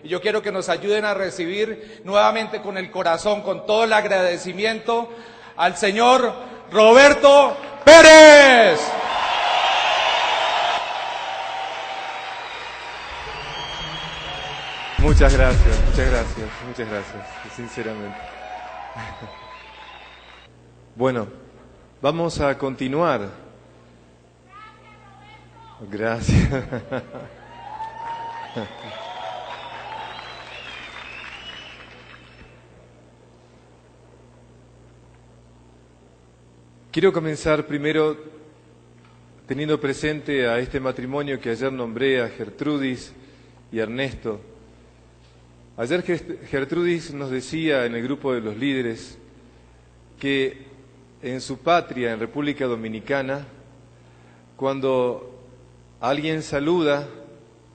Y yo quiero que nos ayuden a recibir nuevamente con el corazón, con todo el agradecimiento, al señor Roberto Pérez. Muchas gracias, sinceramente. Bueno, vamos a continuar. Gracias. Quiero comenzar primero teniendo presente a este matrimonio que ayer nombré, a Gertrudis y Ernesto. Ayer Gertrudis nos decía en el grupo de los líderes que en su patria, en República Dominicana, cuando alguien saluda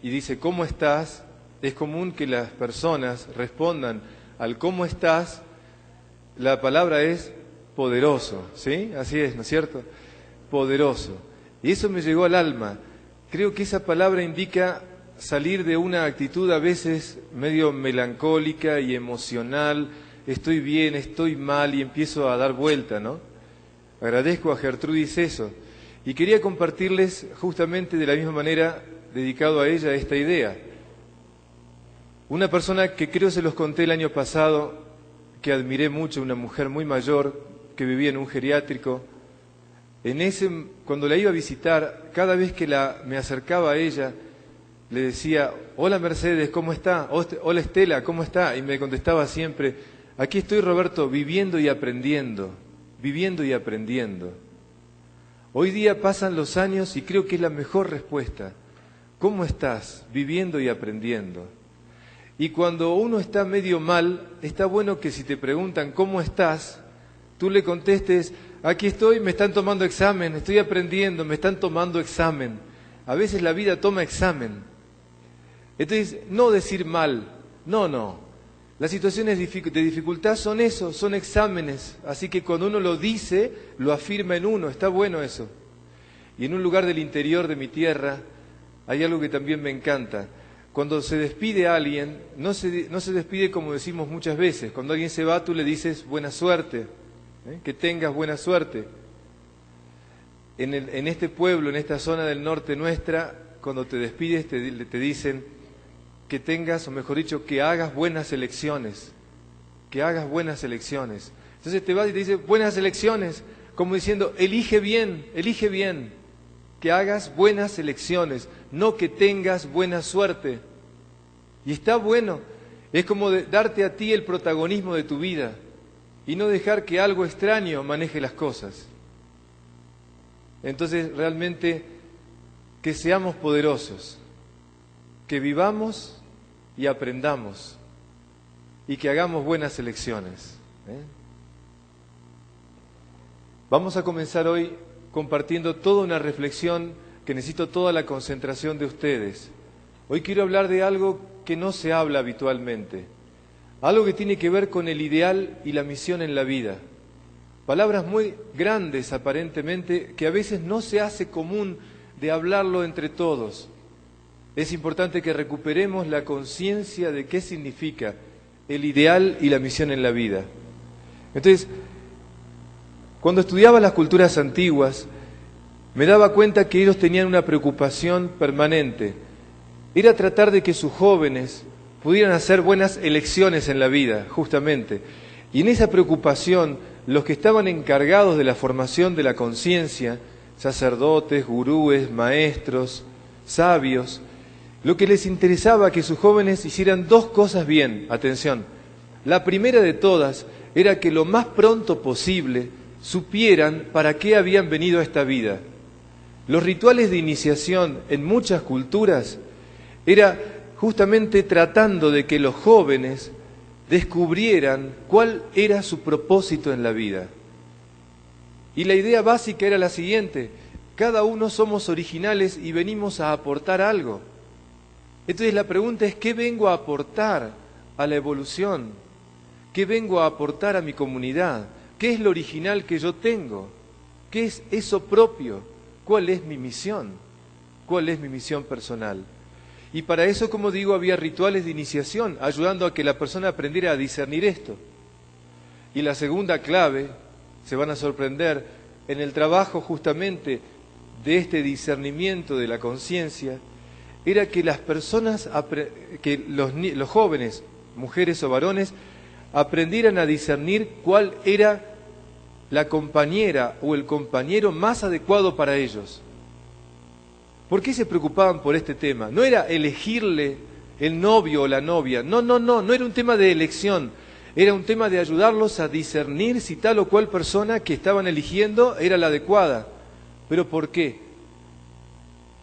y dice ¿cómo estás?, es común que las personas respondan al ¿cómo estás?, la palabra es poderoso, ¿sí? Así es, ¿no es cierto? Poderoso. Y eso me llegó al alma. Creo que esa palabra indica salir de una actitud a veces medio melancólica y emocional, estoy bien, estoy mal, y empiezo a dar vuelta, ¿no? Agradezco a Gertrudis eso. Y quería compartirles justamente de la misma manera, dedicado a ella, esta idea. Una persona que creo se los conté el año pasado, que admiré mucho, una mujer muy mayor, que vivía en un geriátrico. Cuando la iba a visitar, cada vez que me acercaba a ella, le decía, hola Mercedes, ¿cómo está? Hola Estela, ¿cómo está? Y me contestaba siempre, aquí estoy Roberto, viviendo y aprendiendo, viviendo y aprendiendo. Hoy día pasan los años y creo que es la mejor respuesta. ¿Cómo estás? Viviendo y aprendiendo. Y cuando uno está medio mal, está bueno que si te preguntan ¿cómo estás?, tú le contestes, aquí estoy, me están tomando examen, estoy aprendiendo, me están tomando examen. A veces la vida toma examen. Entonces, no decir mal, no. Las situaciones de dificultad son eso, son exámenes. Así que cuando uno lo dice, lo afirma en uno, está bueno eso. Y en un lugar del interior de mi tierra, hay algo que también me encanta. Cuando se despide a alguien, no se despide como decimos muchas veces. Cuando alguien se va, tú le dices buena suerte, que tengas buena suerte. En este pueblo, en esta zona del norte nuestra, cuando te despides te dicen que tengas, o mejor dicho, que hagas buenas elecciones, que hagas buenas elecciones. Entonces te vas y te dice buenas elecciones, como diciendo elige bien, que hagas buenas elecciones, no que tengas buena suerte. Y está bueno, es como darte a ti el protagonismo de tu vida y no dejar que algo extraño maneje las cosas. Entonces realmente que seamos poderosos, que vivamos y aprendamos y que hagamos buenas elecciones. Vamos a comenzar hoy compartiendo toda una reflexión que necesito toda la concentración de ustedes. Hoy quiero hablar de algo que no se habla habitualmente, algo que tiene que ver con el ideal y la misión en la vida. Palabras muy grandes aparentemente, que a veces no se hace común de hablarlo entre todos. Es importante que recuperemos la conciencia de qué significa el ideal y la misión en la vida. Entonces, cuando estudiaba las culturas antiguas, me daba cuenta que ellos tenían una preocupación permanente. Era tratar de que sus jóvenes pudieran hacer buenas elecciones en la vida, justamente. Y en esa preocupación, los que estaban encargados de la formación de la conciencia, sacerdotes, gurúes, maestros, sabios, lo que les interesaba que sus jóvenes hicieran dos cosas bien, atención. La primera de todas era que lo más pronto posible supieran para qué habían venido a esta vida. Los rituales de iniciación en muchas culturas era justamente tratando de que los jóvenes descubrieran cuál era su propósito en la vida. Y la idea básica era la siguiente: cada uno somos originales y venimos a aportar algo. Entonces la pregunta es, ¿qué vengo a aportar a la evolución? ¿Qué vengo a aportar a mi comunidad? ¿Qué es lo original que yo tengo? ¿Qué es eso propio? ¿Cuál es mi misión? ¿Cuál es mi misión personal? Y para eso, como digo, había rituales de iniciación, ayudando a que la persona aprendiera a discernir esto. Y la segunda clave, se van a sorprender, en el trabajo justamente de este discernimiento de la conciencia, era que las personas, que los jóvenes, mujeres o varones, aprendieran a discernir cuál era la compañera o el compañero más adecuado para ellos. ¿Por qué se preocupaban por este tema? No era elegirle el novio o la novia, no era un tema de elección, era un tema de ayudarlos a discernir si tal o cual persona que estaban eligiendo era la adecuada. ¿Pero por qué?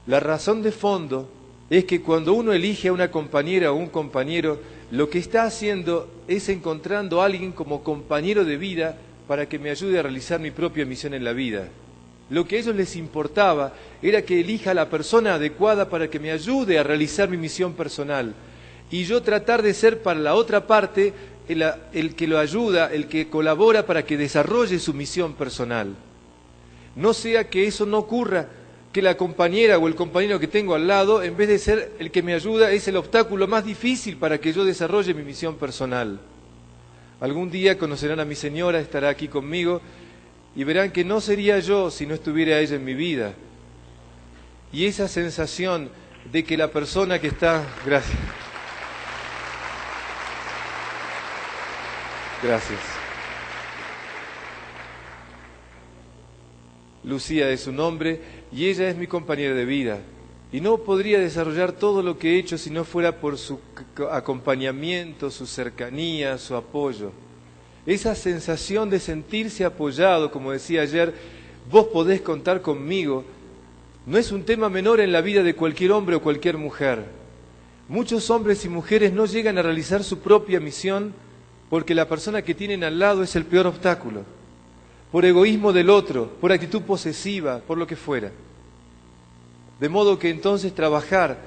La razón de fondo es que cuando uno elige a una compañera o un compañero, lo que está haciendo es encontrando a alguien como compañero de vida para que me ayude a realizar mi propia misión en la vida. Lo que a ellos les importaba era que elija a la persona adecuada para que me ayude a realizar mi misión personal. Y yo tratar de ser para la otra parte el que lo ayuda, el que colabora para que desarrolle su misión personal. No sea que eso no ocurra, que la compañera o el compañero que tengo al lado, en vez de ser el que me ayuda, es el obstáculo más difícil para que yo desarrolle mi misión personal. Algún día conocerán a mi señora, estará aquí conmigo, y verán que no sería yo si no estuviera ella en mi vida. Y esa sensación de que la persona que está... Gracias. Gracias. Lucía es su nombre y ella es mi compañera de vida. Y no podría desarrollar todo lo que he hecho si no fuera por su acompañamiento, su cercanía, su apoyo. Esa sensación de sentirse apoyado, como decía ayer, vos podés contar conmigo, no es un tema menor en la vida de cualquier hombre o cualquier mujer. Muchos hombres y mujeres no llegan a realizar su propia misión porque la persona que tienen al lado es el peor obstáculo, por egoísmo del otro, por actitud posesiva, por lo que fuera. De modo que entonces trabajar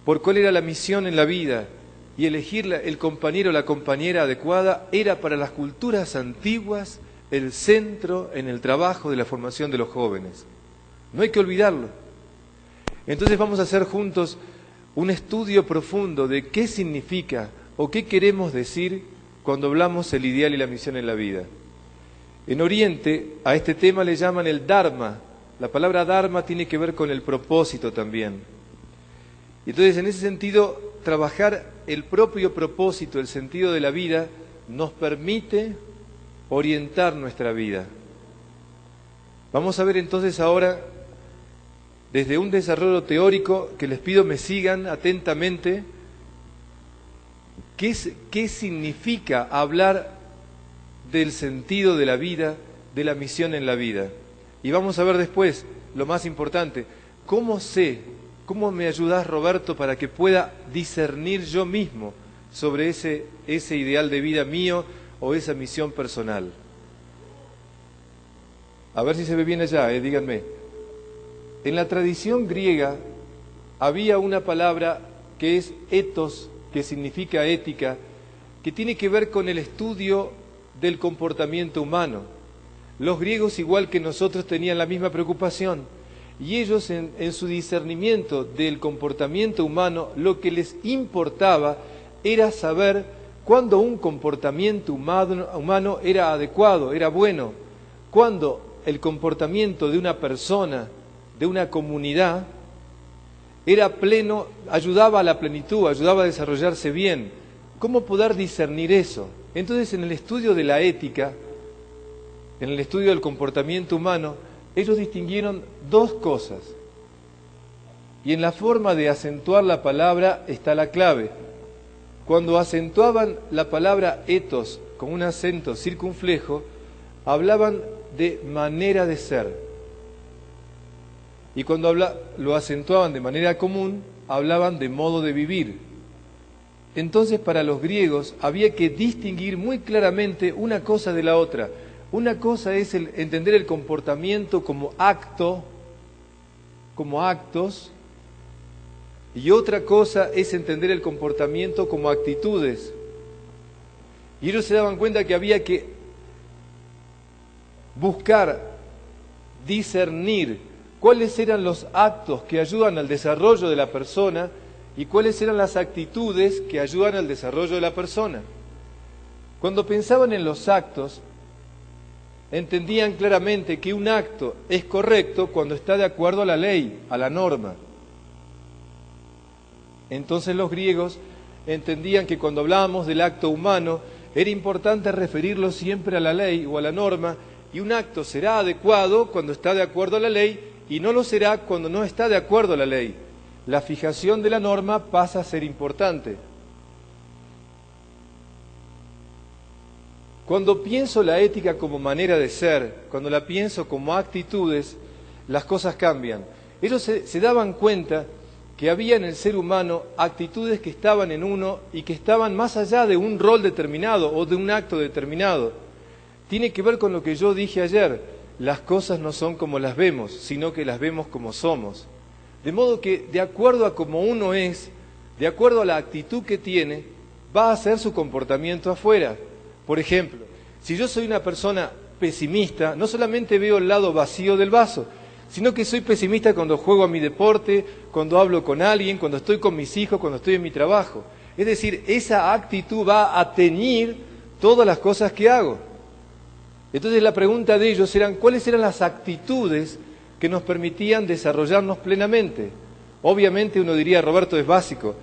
por cuál era la misión en la vida y elegir el compañero o la compañera adecuada era para las culturas antiguas el centro en el trabajo de la formación de los jóvenes. No hay que olvidarlo. Entonces vamos a hacer juntos un estudio profundo de qué significa o qué queremos decir cuando hablamos el ideal y la misión en la vida. En Oriente a este tema le llaman el Dharma. La palabra Dharma tiene que ver con el propósito también. Entonces, en ese sentido, trabajar el propio propósito, el sentido de la vida, nos permite orientar nuestra vida. Vamos a ver entonces ahora, desde un desarrollo teórico, que les pido me sigan atentamente, qué significa hablar del sentido de la vida, de la misión en la vida. Y vamos a ver después, lo más importante, cómo me ayudás, Roberto, para que pueda discernir yo mismo sobre ese ideal de vida mío o esa misión personal. A ver si se ve bien allá, díganme. En la tradición griega había una palabra que es ethos, que significa ética, que tiene que ver con el estudio del comportamiento humano. Los griegos, igual que nosotros, tenían la misma preocupación. Y ellos, en su discernimiento del comportamiento humano, lo que les importaba era saber cuándo un comportamiento humano era adecuado, era bueno, cuándo el comportamiento de una persona, de una comunidad, era pleno, ayudaba a la plenitud, ayudaba a desarrollarse bien. ¿Cómo poder discernir eso? Entonces, en el estudio de la ética, en el estudio del comportamiento humano, ellos distinguieron dos cosas. Y en la forma de acentuar la palabra está la clave. Cuando acentuaban la palabra ethos con un acento circunflejo, hablaban de manera de ser. Y cuando lo acentuaban de manera común, hablaban de modo de vivir. Entonces, para los griegos había que distinguir muy claramente una cosa de la otra. Una cosa es entender el comportamiento como acto, como actos, y otra cosa es entender el comportamiento como actitudes. Y ellos se daban cuenta que había que buscar, discernir cuáles eran los actos que ayudan al desarrollo de la persona y cuáles eran las actitudes que ayudan al desarrollo de la persona. Cuando pensaban en los actos, entendían claramente que un acto es correcto cuando está de acuerdo a la ley, a la norma. Entonces los griegos entendían que cuando hablábamos del acto humano, era importante referirlo siempre a la ley o a la norma, y un acto será adecuado cuando está de acuerdo a la ley y no lo será cuando no está de acuerdo a la ley. La fijación de la norma pasa a ser importante. Cuando pienso la ética como manera de ser, cuando la pienso como actitudes, las cosas cambian. Ellos se daban cuenta que había en el ser humano actitudes que estaban en uno y que estaban más allá de un rol determinado o de un acto determinado. Tiene que ver con lo que yo dije ayer: las cosas no son como las vemos, sino que las vemos como somos. De modo que, de acuerdo a cómo uno es, de acuerdo a la actitud que tiene, va a ser su comportamiento afuera. Por ejemplo, si yo soy una persona pesimista, no solamente veo el lado vacío del vaso, sino que soy pesimista cuando juego a mi deporte, cuando hablo con alguien, cuando estoy con mis hijos, cuando estoy en mi trabajo. Es decir, esa actitud va a teñir todas las cosas que hago. Entonces la pregunta de ellos eran: ¿cuáles eran las actitudes que nos permitían desarrollarnos plenamente? Obviamente uno diría: Roberto, es básico.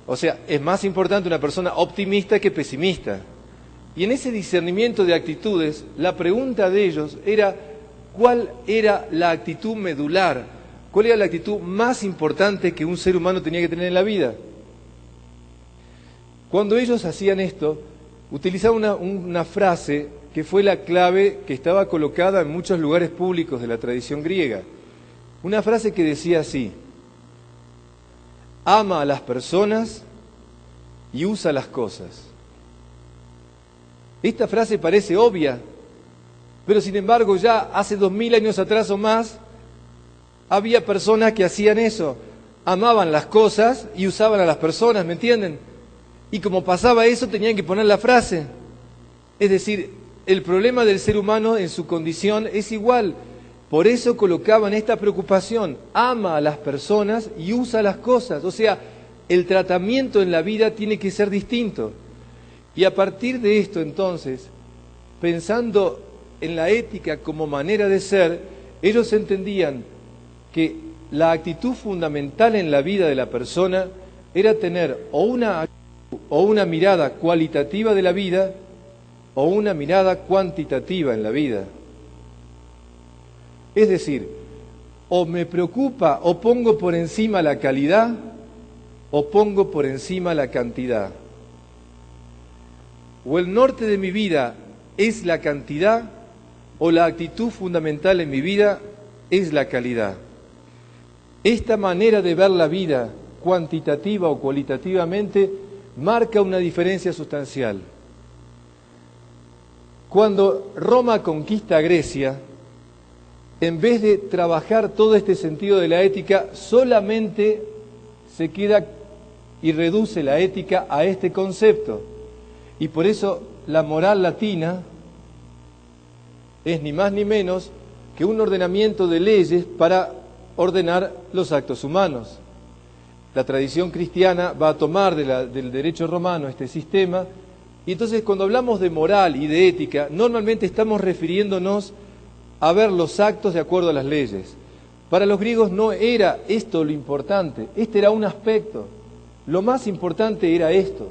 O sea, es más importante una persona optimista que pesimista. Y en ese discernimiento de actitudes, la pregunta de ellos era: ¿cuál era la actitud medular? ¿Cuál era la actitud más importante que un ser humano tenía que tener en la vida? Cuando ellos hacían esto, utilizaban una frase que fue la clave que estaba colocada en muchos lugares públicos de la tradición griega. Una frase que decía así: ama a las personas y usa las cosas. Esta frase parece obvia, pero sin embargo ya hace 2000 años atrás o más, había personas que hacían eso, amaban las cosas y usaban a las personas, ¿me entienden? Y como pasaba eso, tenían que poner la frase. Es decir, el problema del ser humano en su condición es igual. Por eso colocaban esta preocupación: ama a las personas y usa las cosas. O sea, el tratamiento en la vida tiene que ser distinto. Y a partir de esto, entonces, pensando en la ética como manera de ser, ellos entendían que la actitud fundamental en la vida de la persona era tener o una mirada cualitativa de la vida o una mirada cuantitativa en la vida. Es decir, o me preocupa o pongo por encima la calidad o pongo por encima la cantidad. O el norte de mi vida es la cantidad o la actitud fundamental en mi vida es la calidad. Esta manera de ver la vida, cuantitativa o cualitativamente, marca una diferencia sustancial. Cuando Roma conquista Grecia, en vez de trabajar todo este sentido de la ética, solamente se queda y reduce la ética a este concepto. Y por eso la moral latina es ni más ni menos que un ordenamiento de leyes para ordenar los actos humanos. La tradición cristiana va a tomar del derecho romano este sistema, y entonces cuando hablamos de moral y de ética, normalmente estamos refiriéndonos a ver los actos de acuerdo a las leyes. Para los griegos no era esto lo importante, este era un aspecto. Lo más importante era esto.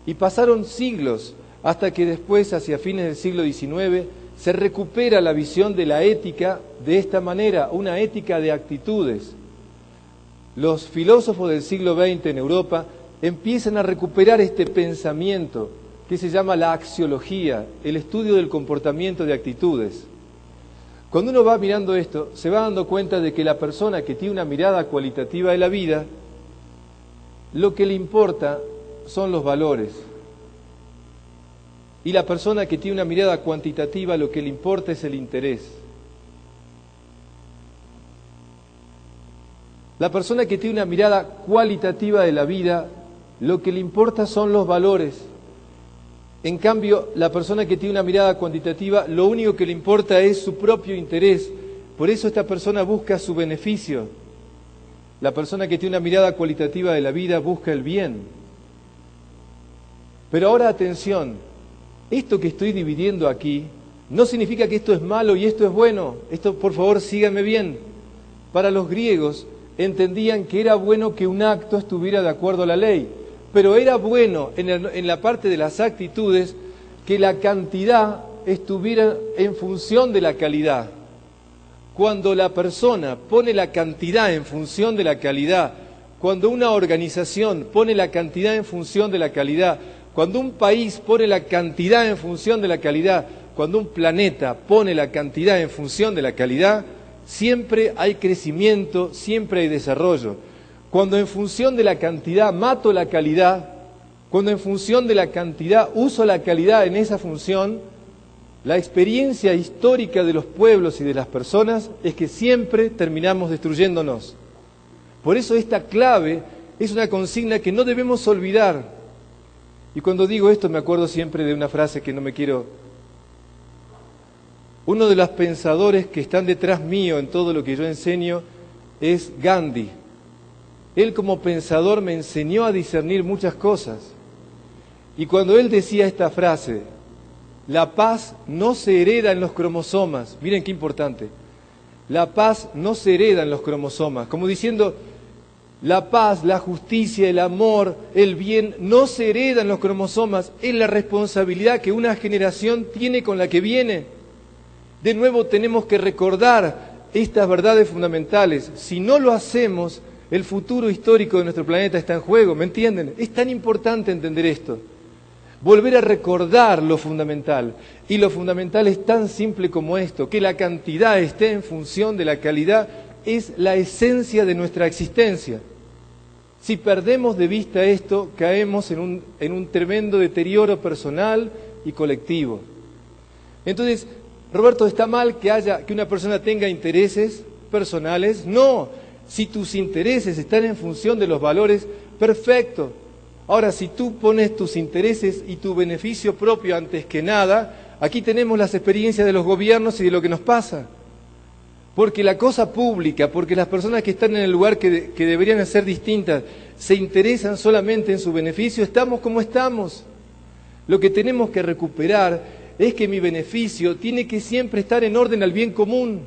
Y pasaron siglos hasta que después, hacia fines del siglo XIX, se recupera la visión de la ética de esta manera, una ética de actitudes. Los filósofos del siglo XX en Europa empiezan a recuperar este pensamiento que se llama la axiología, el estudio del comportamiento de actitudes. Cuando uno va mirando esto, se va dando cuenta de que la persona que tiene una mirada cualitativa de la vida, lo que le importa son los valores. Y la persona que tiene una mirada cuantitativa, lo que le importa es el interés. La persona que tiene una mirada cualitativa de la vida, lo que le importa son los valores. En cambio, la persona que tiene una mirada cuantitativa, lo único que le importa es su propio interés. Por eso esta persona busca su beneficio. La persona que tiene una mirada cualitativa de la vida busca el bien. Pero ahora atención, esto que estoy dividiendo aquí no significa que esto es malo y esto es bueno. Esto, por favor, síganme bien. Para los griegos entendían que era bueno que un acto estuviera de acuerdo a la ley, pero era bueno en la parte de las actitudes que la cantidad estuviera en función de la calidad. Cuando la persona pone la cantidad en función de la calidad, cuando una organización pone la cantidad en función de la calidad, cuando un país pone la cantidad en función de la calidad, cuando un planeta pone la cantidad en función de la calidad, siempre hay crecimiento, siempre hay desarrollo. Cuando en función de la cantidad mato la calidad, cuando en función de la cantidad uso la calidad en esa función, la experiencia histórica de los pueblos y de las personas es que siempre terminamos destruyéndonos. Por eso esta clave es una consigna que no debemos olvidar. Y cuando digo esto me acuerdo siempre de una frase que no me quiero... Uno de los pensadores que están detrás mío en todo lo que yo enseño es Gandhi. Él como pensador me enseñó a discernir muchas cosas. Y cuando él decía esta frase, la paz no se hereda en los cromosomas, miren qué importante, la paz no se hereda en los cromosomas, como diciendo, la paz, la justicia, el amor, el bien, no se hereda en los cromosomas, es la responsabilidad que una generación tiene con la que viene. De nuevo tenemos que recordar estas verdades fundamentales. Si no lo hacemos, el futuro histórico de nuestro planeta está en juego, ¿me entienden? Es tan importante entender esto. Volver a recordar lo fundamental. Y lo fundamental es tan simple como esto, que la cantidad esté en función de la calidad, es la esencia de nuestra existencia. Si perdemos de vista esto, caemos en un tremendo deterioro personal y colectivo. Entonces, Roberto, ¿está mal que una persona tenga intereses personales? No, si tus intereses están en función de los valores, perfecto. Ahora, si tú pones tus intereses y tu beneficio propio antes que nada, aquí tenemos las experiencias de los gobiernos y de lo que nos pasa. Porque la cosa pública, porque las personas que están en el lugar que deberían ser distintas, se interesan solamente en su beneficio, estamos como estamos. Lo que tenemos que recuperar es que mi beneficio tiene que siempre estar en orden al bien común.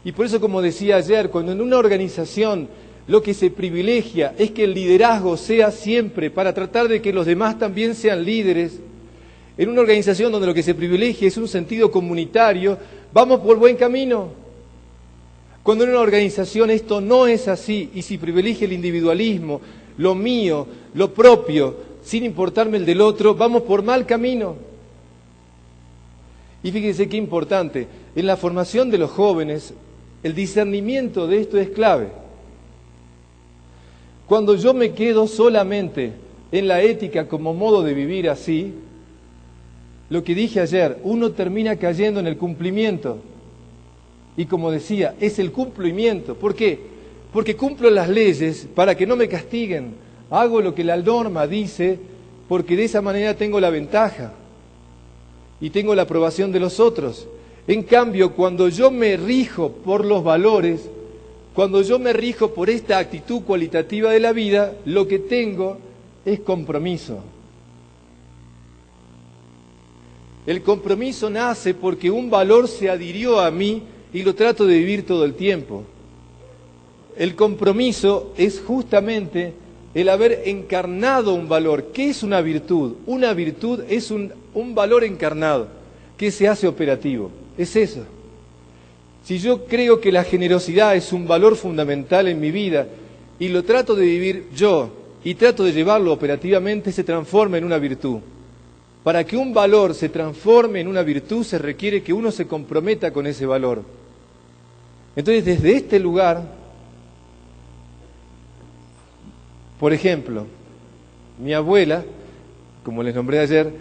Y por eso, como decía ayer, cuando en una organización lo que se privilegia es que el liderazgo sea siempre para tratar de que los demás también sean líderes, en una organización donde lo que se privilegia es un sentido comunitario, vamos por buen camino. Cuando en una organización esto no es así y si privilegia el individualismo, lo mío, lo propio, sin importarme el del otro, vamos por mal camino. Y fíjense qué importante, en la formación de los jóvenes, el discernimiento de esto es clave. Cuando yo me quedo solamente en la ética como modo de vivir así, lo que dije ayer, uno termina cayendo en el cumplimiento. Y como decía, es el cumplimiento. ¿Por qué? Porque cumplo las leyes para que no me castiguen. Hago lo que la norma dice porque de esa manera tengo la ventaja. Y tengo la aprobación de los otros. En cambio, cuando yo me rijo por los valores, cuando yo me rijo por esta actitud cualitativa de la vida, lo que tengo es compromiso. El compromiso nace porque un valor se adhirió a mí y lo trato de vivir todo el tiempo. El compromiso es justamente el haber encarnado un valor. ¿Qué es una virtud? Una virtud es un valor encarnado que se hace operativo. Es eso. Si yo creo que la generosidad es un valor fundamental en mi vida y lo trato de vivir yo y trato de llevarlo operativamente, se transforma en una virtud. Para que un valor se transforme en una virtud se requiere que uno se comprometa con ese valor. Entonces, desde este lugar, por ejemplo, mi abuela, como les nombré ayer,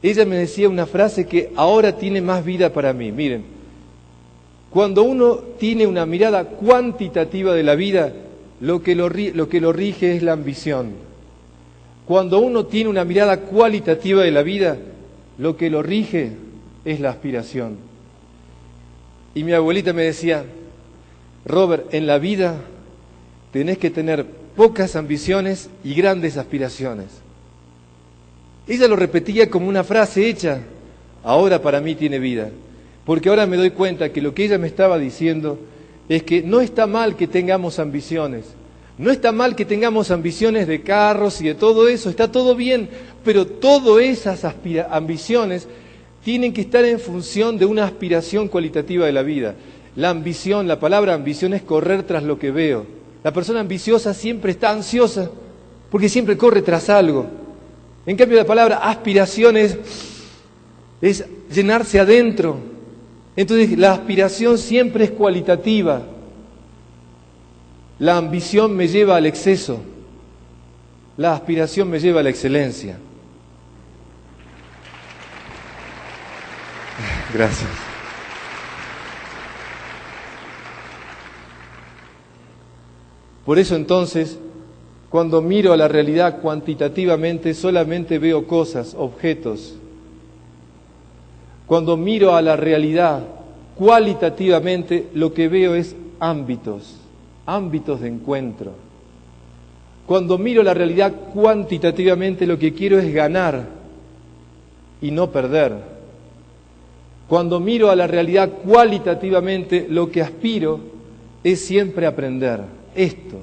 ella me decía una frase que ahora tiene más vida para mí. Miren, cuando uno tiene una mirada cuantitativa de la vida, lo que lo rige es la ambición. Cuando uno tiene una mirada cualitativa de la vida, lo que lo rige es la aspiración. Y mi abuelita me decía, Robert, en la vida tenés que tener pocas ambiciones y grandes aspiraciones. Ella lo repetía como una frase hecha, ahora para mí tiene vida, porque ahora me doy cuenta que lo que ella me estaba diciendo es que no está mal que tengamos ambiciones, no está mal que tengamos ambiciones de carros y de todo eso, está todo bien, pero todas esas ambiciones tienen que estar en función de una aspiración cualitativa de la vida. La ambición, la palabra ambición es correr tras lo que veo. La persona ambiciosa siempre está ansiosa, porque siempre corre tras algo. En cambio, la palabra aspiración es llenarse adentro. Entonces, la aspiración siempre es cualitativa. La ambición me lleva al exceso. La aspiración me lleva a la excelencia. Gracias. Por eso entonces, cuando miro a la realidad cuantitativamente, solamente veo cosas, objetos. Cuando miro a la realidad cualitativamente, lo que veo es ámbitos de encuentro. Cuando miro la realidad cuantitativamente, lo que quiero es ganar y no perder. Cuando miro a la realidad cualitativamente, lo que aspiro es siempre aprender. Esto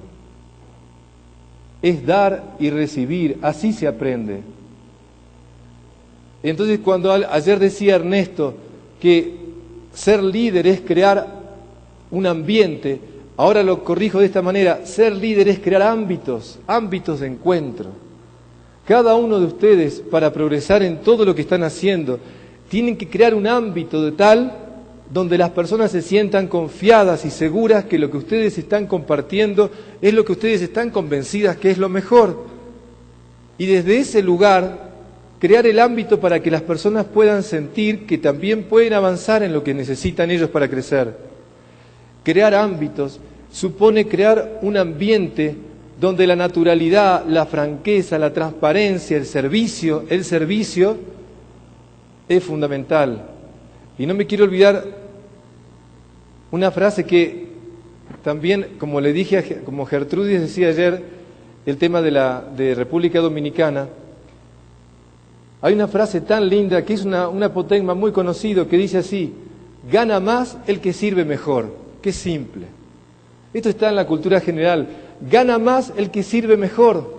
es dar y recibir, así se aprende. Entonces, cuando ayer decía Ernesto que ser líder es crear un ambiente, ahora lo corrijo de esta manera: ser líder es crear ámbitos de encuentro. Cada uno de ustedes, para progresar en todo lo que están haciendo, tienen que crear un ámbito de tal donde las personas se sientan confiadas y seguras que lo que ustedes están compartiendo es lo que ustedes están convencidas que es lo mejor. Y desde ese lugar, crear el ámbito para que las personas puedan sentir que también pueden avanzar en lo que necesitan ellos para crecer. Crear ámbitos supone crear un ambiente donde la naturalidad, la franqueza, la transparencia, el servicio es fundamental. Y no me quiero olvidar una frase que también, como le dije, como Gertrudis decía ayer, el tema de República Dominicana. Hay una frase tan linda que es un apotegma muy conocido que dice así: gana más el que sirve mejor. Qué simple. Esto está en la cultura general. Gana más el que sirve mejor.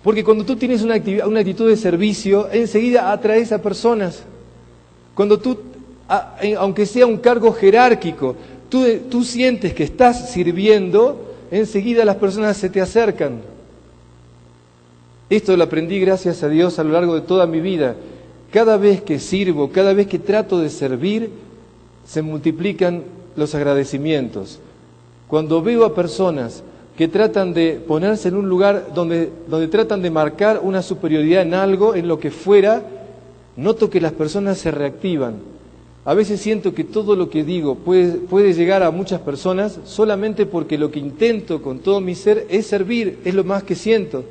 Porque cuando tú tienes una actitud de servicio, enseguida atraes a personas. Cuando tú, aunque sea un cargo jerárquico, tú sientes que estás sirviendo, enseguida las personas se te acercan. Esto lo aprendí, gracias a Dios, a lo largo de toda mi vida. Cada vez que sirvo, cada vez que trato de servir, se multiplican los agradecimientos. Cuando veo a personas que tratan de ponerse en un lugar donde tratan de marcar una superioridad en algo, en lo que fuera, noto que las personas se reactivan. A veces siento que todo lo que digo puede llegar a muchas personas solamente porque lo que intento con todo mi ser es servir, es lo más que siento.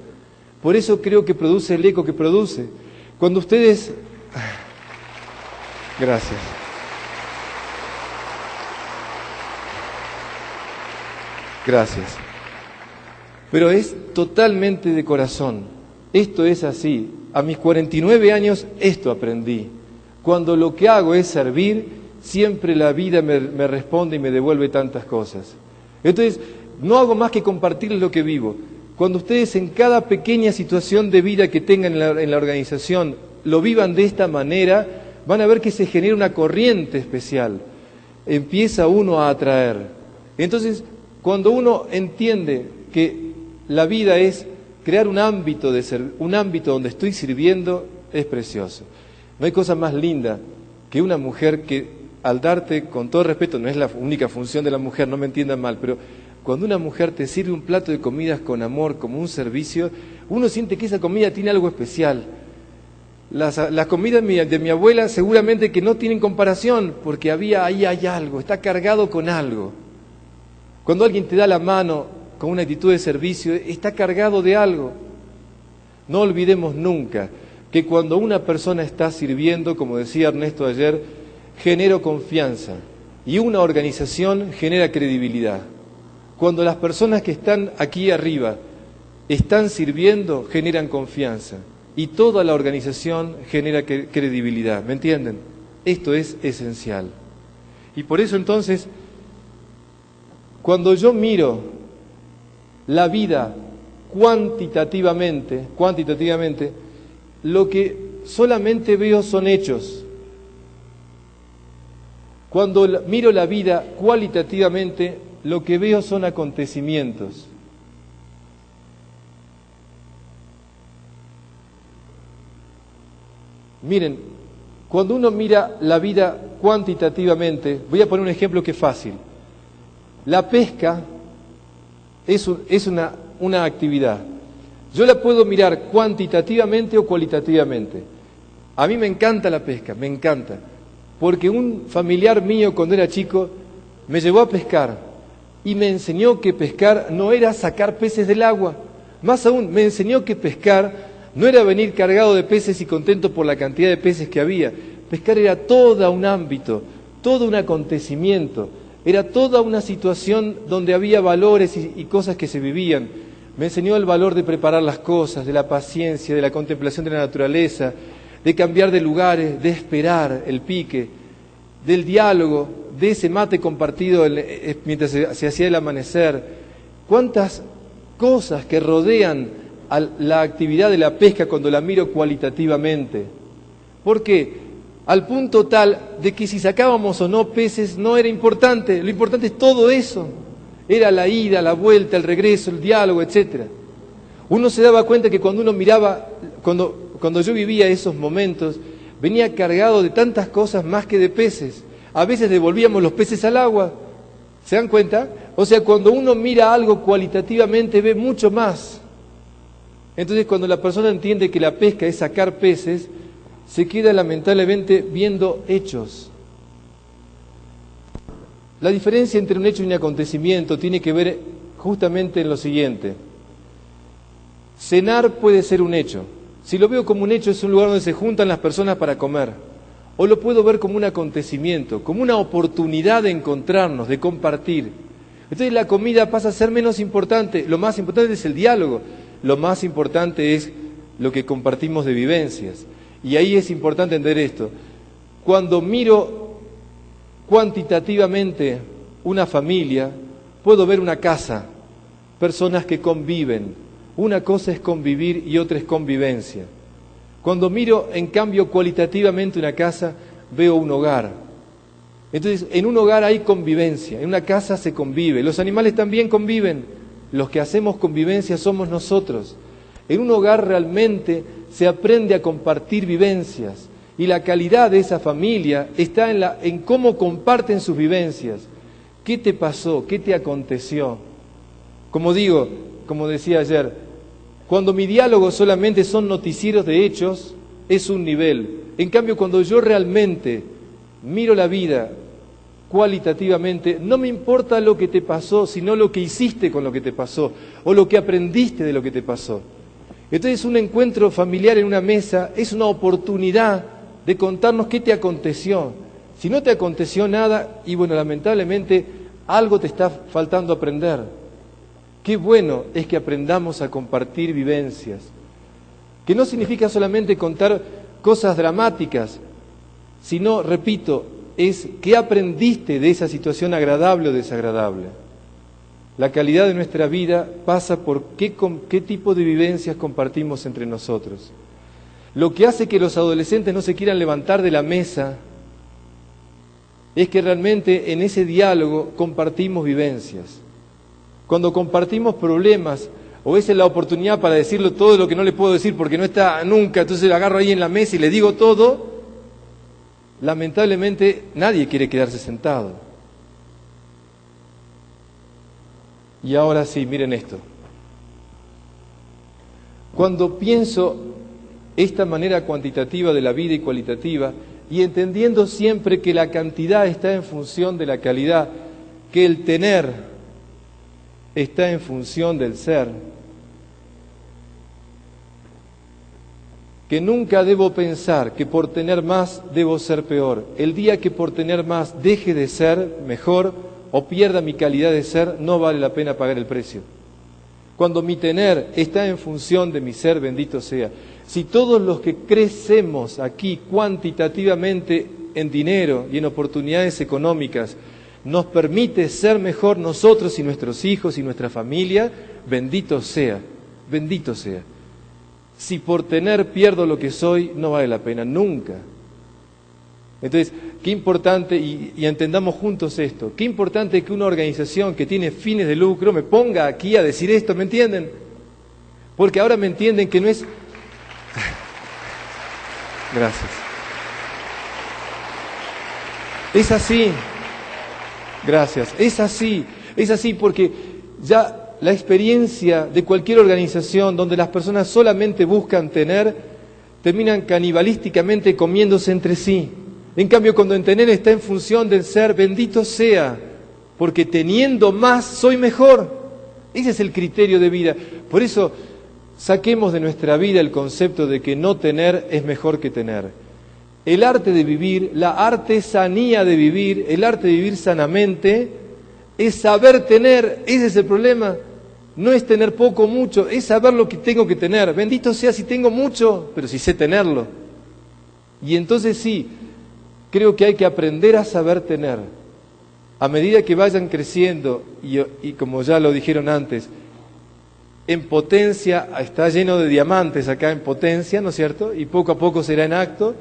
Por eso creo que produce el eco que produce. Cuando ustedes... Gracias. Gracias. Pero es totalmente de corazón. Esto es así. A mis 49 años esto aprendí. Cuando lo que hago es servir, siempre la vida me responde y me devuelve tantas cosas. Entonces, no hago más que compartirles lo que vivo. Cuando ustedes en cada pequeña situación de vida que tengan en la organización lo vivan de esta manera, van a ver que se genera una corriente especial. Empieza uno a atraer. Entonces, cuando uno entiende que la vida es crear un ámbito donde estoy sirviendo, es precioso. No hay cosa más linda que una mujer que, al darte, con todo respeto, no es la única función de la mujer, no me entiendan mal, pero cuando una mujer te sirve un plato de comidas con amor, como un servicio, uno siente que esa comida tiene algo especial. Las comidas de mi abuela seguramente que no tienen comparación, porque ahí hay algo, está cargado con algo. Cuando alguien te da la mano con una actitud de servicio, está cargado de algo. No olvidemos nunca que cuando una persona está sirviendo, como decía Ernesto ayer, genera confianza y una organización genera credibilidad. Cuando las personas que están aquí arriba están sirviendo, generan confianza. Y toda la organización genera credibilidad. ¿Me entienden? Esto es esencial. Y por eso entonces, cuando yo miro la vida cuantitativamente, lo que solamente veo son hechos. Cuando miro la vida cualitativamente, lo que veo son acontecimientos. Miren, cuando uno mira la vida cuantitativamente, voy a poner un ejemplo que es fácil. La pesca es una actividad. Yo la puedo mirar cuantitativamente o cualitativamente. A mí me encanta la pesca, me encanta. Porque un familiar mío cuando era chico me llevó a pescar y me enseñó que pescar no era sacar peces del agua. Más aún, me enseñó que pescar no era venir cargado de peces y contento por la cantidad de peces que había. Pescar era todo un ámbito, todo un acontecimiento, era toda una situación donde había valores y cosas que se vivían. Me enseñó el valor de preparar las cosas, de la paciencia, de la contemplación de la naturaleza, de cambiar de lugares, de esperar el pique, del diálogo, de ese mate compartido mientras se hacía el amanecer. Cuántas cosas que rodean a la actividad de la pesca cuando la miro cualitativamente. ¿Por qué? Al punto tal de que si sacábamos o no peces no era importante, lo importante es todo eso. Era la ida, la vuelta, el regreso, el diálogo, etc. Uno se daba cuenta que cuando uno miraba, cuando yo vivía esos momentos, venía cargado de tantas cosas más que de peces. A veces devolvíamos los peces al agua. ¿Se dan cuenta? O sea, cuando uno mira algo cualitativamente ve mucho más. Entonces, cuando la persona entiende que la pesca es sacar peces, se queda lamentablemente viendo hechos. La diferencia entre un hecho y un acontecimiento tiene que ver justamente en lo siguiente. Cenar puede ser un hecho. Si lo veo como un hecho, es un lugar donde se juntan las personas para comer. O lo puedo ver como un acontecimiento, como una oportunidad de encontrarnos, de compartir. Entonces la comida pasa a ser menos importante. Lo más importante es el diálogo. Lo más importante es lo que compartimos de vivencias. Y ahí es importante entender esto. Cuando miro cuantitativamente una familia, puedo ver una casa, personas que conviven. Una cosa es convivir y otra es convivencia. Cuando miro, en cambio, cualitativamente una casa, veo un hogar. Entonces, en un hogar hay convivencia, en una casa se convive. Los animales también conviven. Los que hacemos convivencia somos nosotros. En un hogar realmente se aprende a compartir vivencias y la calidad de esa familia está en cómo comparten sus vivencias. ¿Qué te pasó? ¿Qué te aconteció? Como decía ayer, cuando mi diálogo solamente son noticieros de hechos, es un nivel. En cambio, cuando yo realmente miro la vida cualitativamente, no me importa lo que te pasó, sino lo que hiciste con lo que te pasó, o lo que aprendiste de lo que te pasó. Entonces, un encuentro familiar en una mesa es una oportunidad de contarnos qué te aconteció. Si no te aconteció nada, y bueno, lamentablemente, algo te está faltando aprender. Qué bueno es que aprendamos a compartir vivencias, que no significa solamente contar cosas dramáticas, sino, repito, es qué aprendiste de esa situación agradable o desagradable. La calidad de nuestra vida pasa por qué tipo de vivencias compartimos entre nosotros. Lo que hace que los adolescentes no se quieran levantar de la mesa es que realmente en ese diálogo compartimos vivencias. Cuando compartimos problemas, o esa es la oportunidad para decirlo todo lo que no le puedo decir porque no está nunca, entonces lo agarro ahí en la mesa y le digo todo, lamentablemente nadie quiere quedarse sentado. Y ahora sí, miren esto. Cuando pienso esta manera cuantitativa de la vida y cualitativa, y entendiendo siempre que la cantidad está en función de la calidad, que el tener está en función del ser, que nunca debo pensar que por tener más debo ser peor. El día que por tener más deje de ser mejor o pierda mi calidad de ser, no vale la pena pagar el precio. Cuando mi tener está en función de mi ser, bendito sea. Si todos los que crecemos aquí cuantitativamente en dinero y en oportunidades económicas nos permite ser mejor nosotros y nuestros hijos y nuestra familia, bendito sea, bendito sea. Si por tener pierdo lo que soy, no vale la pena, nunca. Entonces, qué importante, y entendamos juntos esto, qué importante que una organización que tiene fines de lucro me ponga aquí a decir esto, ¿me entienden? Porque ahora me entienden que no es... Gracias. Es así. Gracias. Es así porque ya la experiencia de cualquier organización donde las personas solamente buscan tener, terminan canibalísticamente comiéndose entre sí. En cambio, cuando el tener está en función del ser, bendito sea, porque teniendo más soy mejor. Ese es el criterio de vida. Por eso, saquemos de nuestra vida el concepto de que no tener es mejor que tener. El arte de vivir, la artesanía de vivir, el arte de vivir sanamente, es saber tener. Ese es el problema. No es tener poco o mucho, es saber lo que tengo que tener. Bendito sea si tengo mucho, pero si sé tenerlo. Y entonces sí, creo que hay que aprender a saber tener. A medida que vayan creciendo, y como ya lo dijeron antes, en potencia, está lleno de diamantes acá en potencia, ¿no es cierto? Y poco a poco será en acto.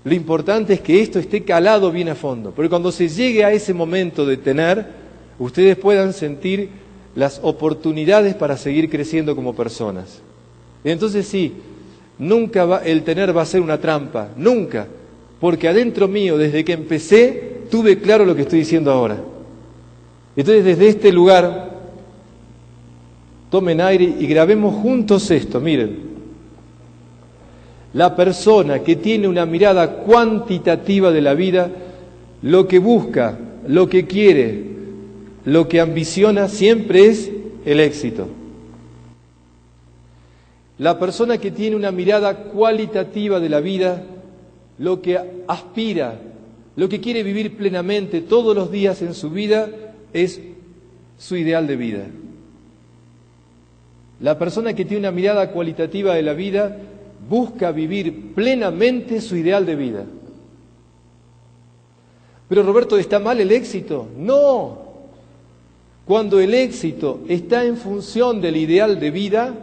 Lo importante es que esto esté calado bien a fondo, porque cuando se llegue a ese momento de tener, ustedes puedan sentir las oportunidades para seguir creciendo como personas. Entonces sí, nunca el tener va a ser una trampa, nunca, porque adentro mío, desde que empecé, tuve claro lo que estoy diciendo ahora. Entonces desde este lugar, tomen aire y grabemos juntos esto, miren. La persona que tiene una mirada cuantitativa de la vida, lo que busca, lo que quiere, lo que ambiciona siempre es el éxito. La persona que tiene una mirada cualitativa de la vida, lo que aspira, lo que quiere vivir plenamente todos los días en su vida, es su ideal de vida. La persona que tiene una mirada cualitativa de la vida busca vivir plenamente su ideal de vida. Pero Roberto, ¿está mal el éxito? No. Cuando el éxito está en función del ideal de vida,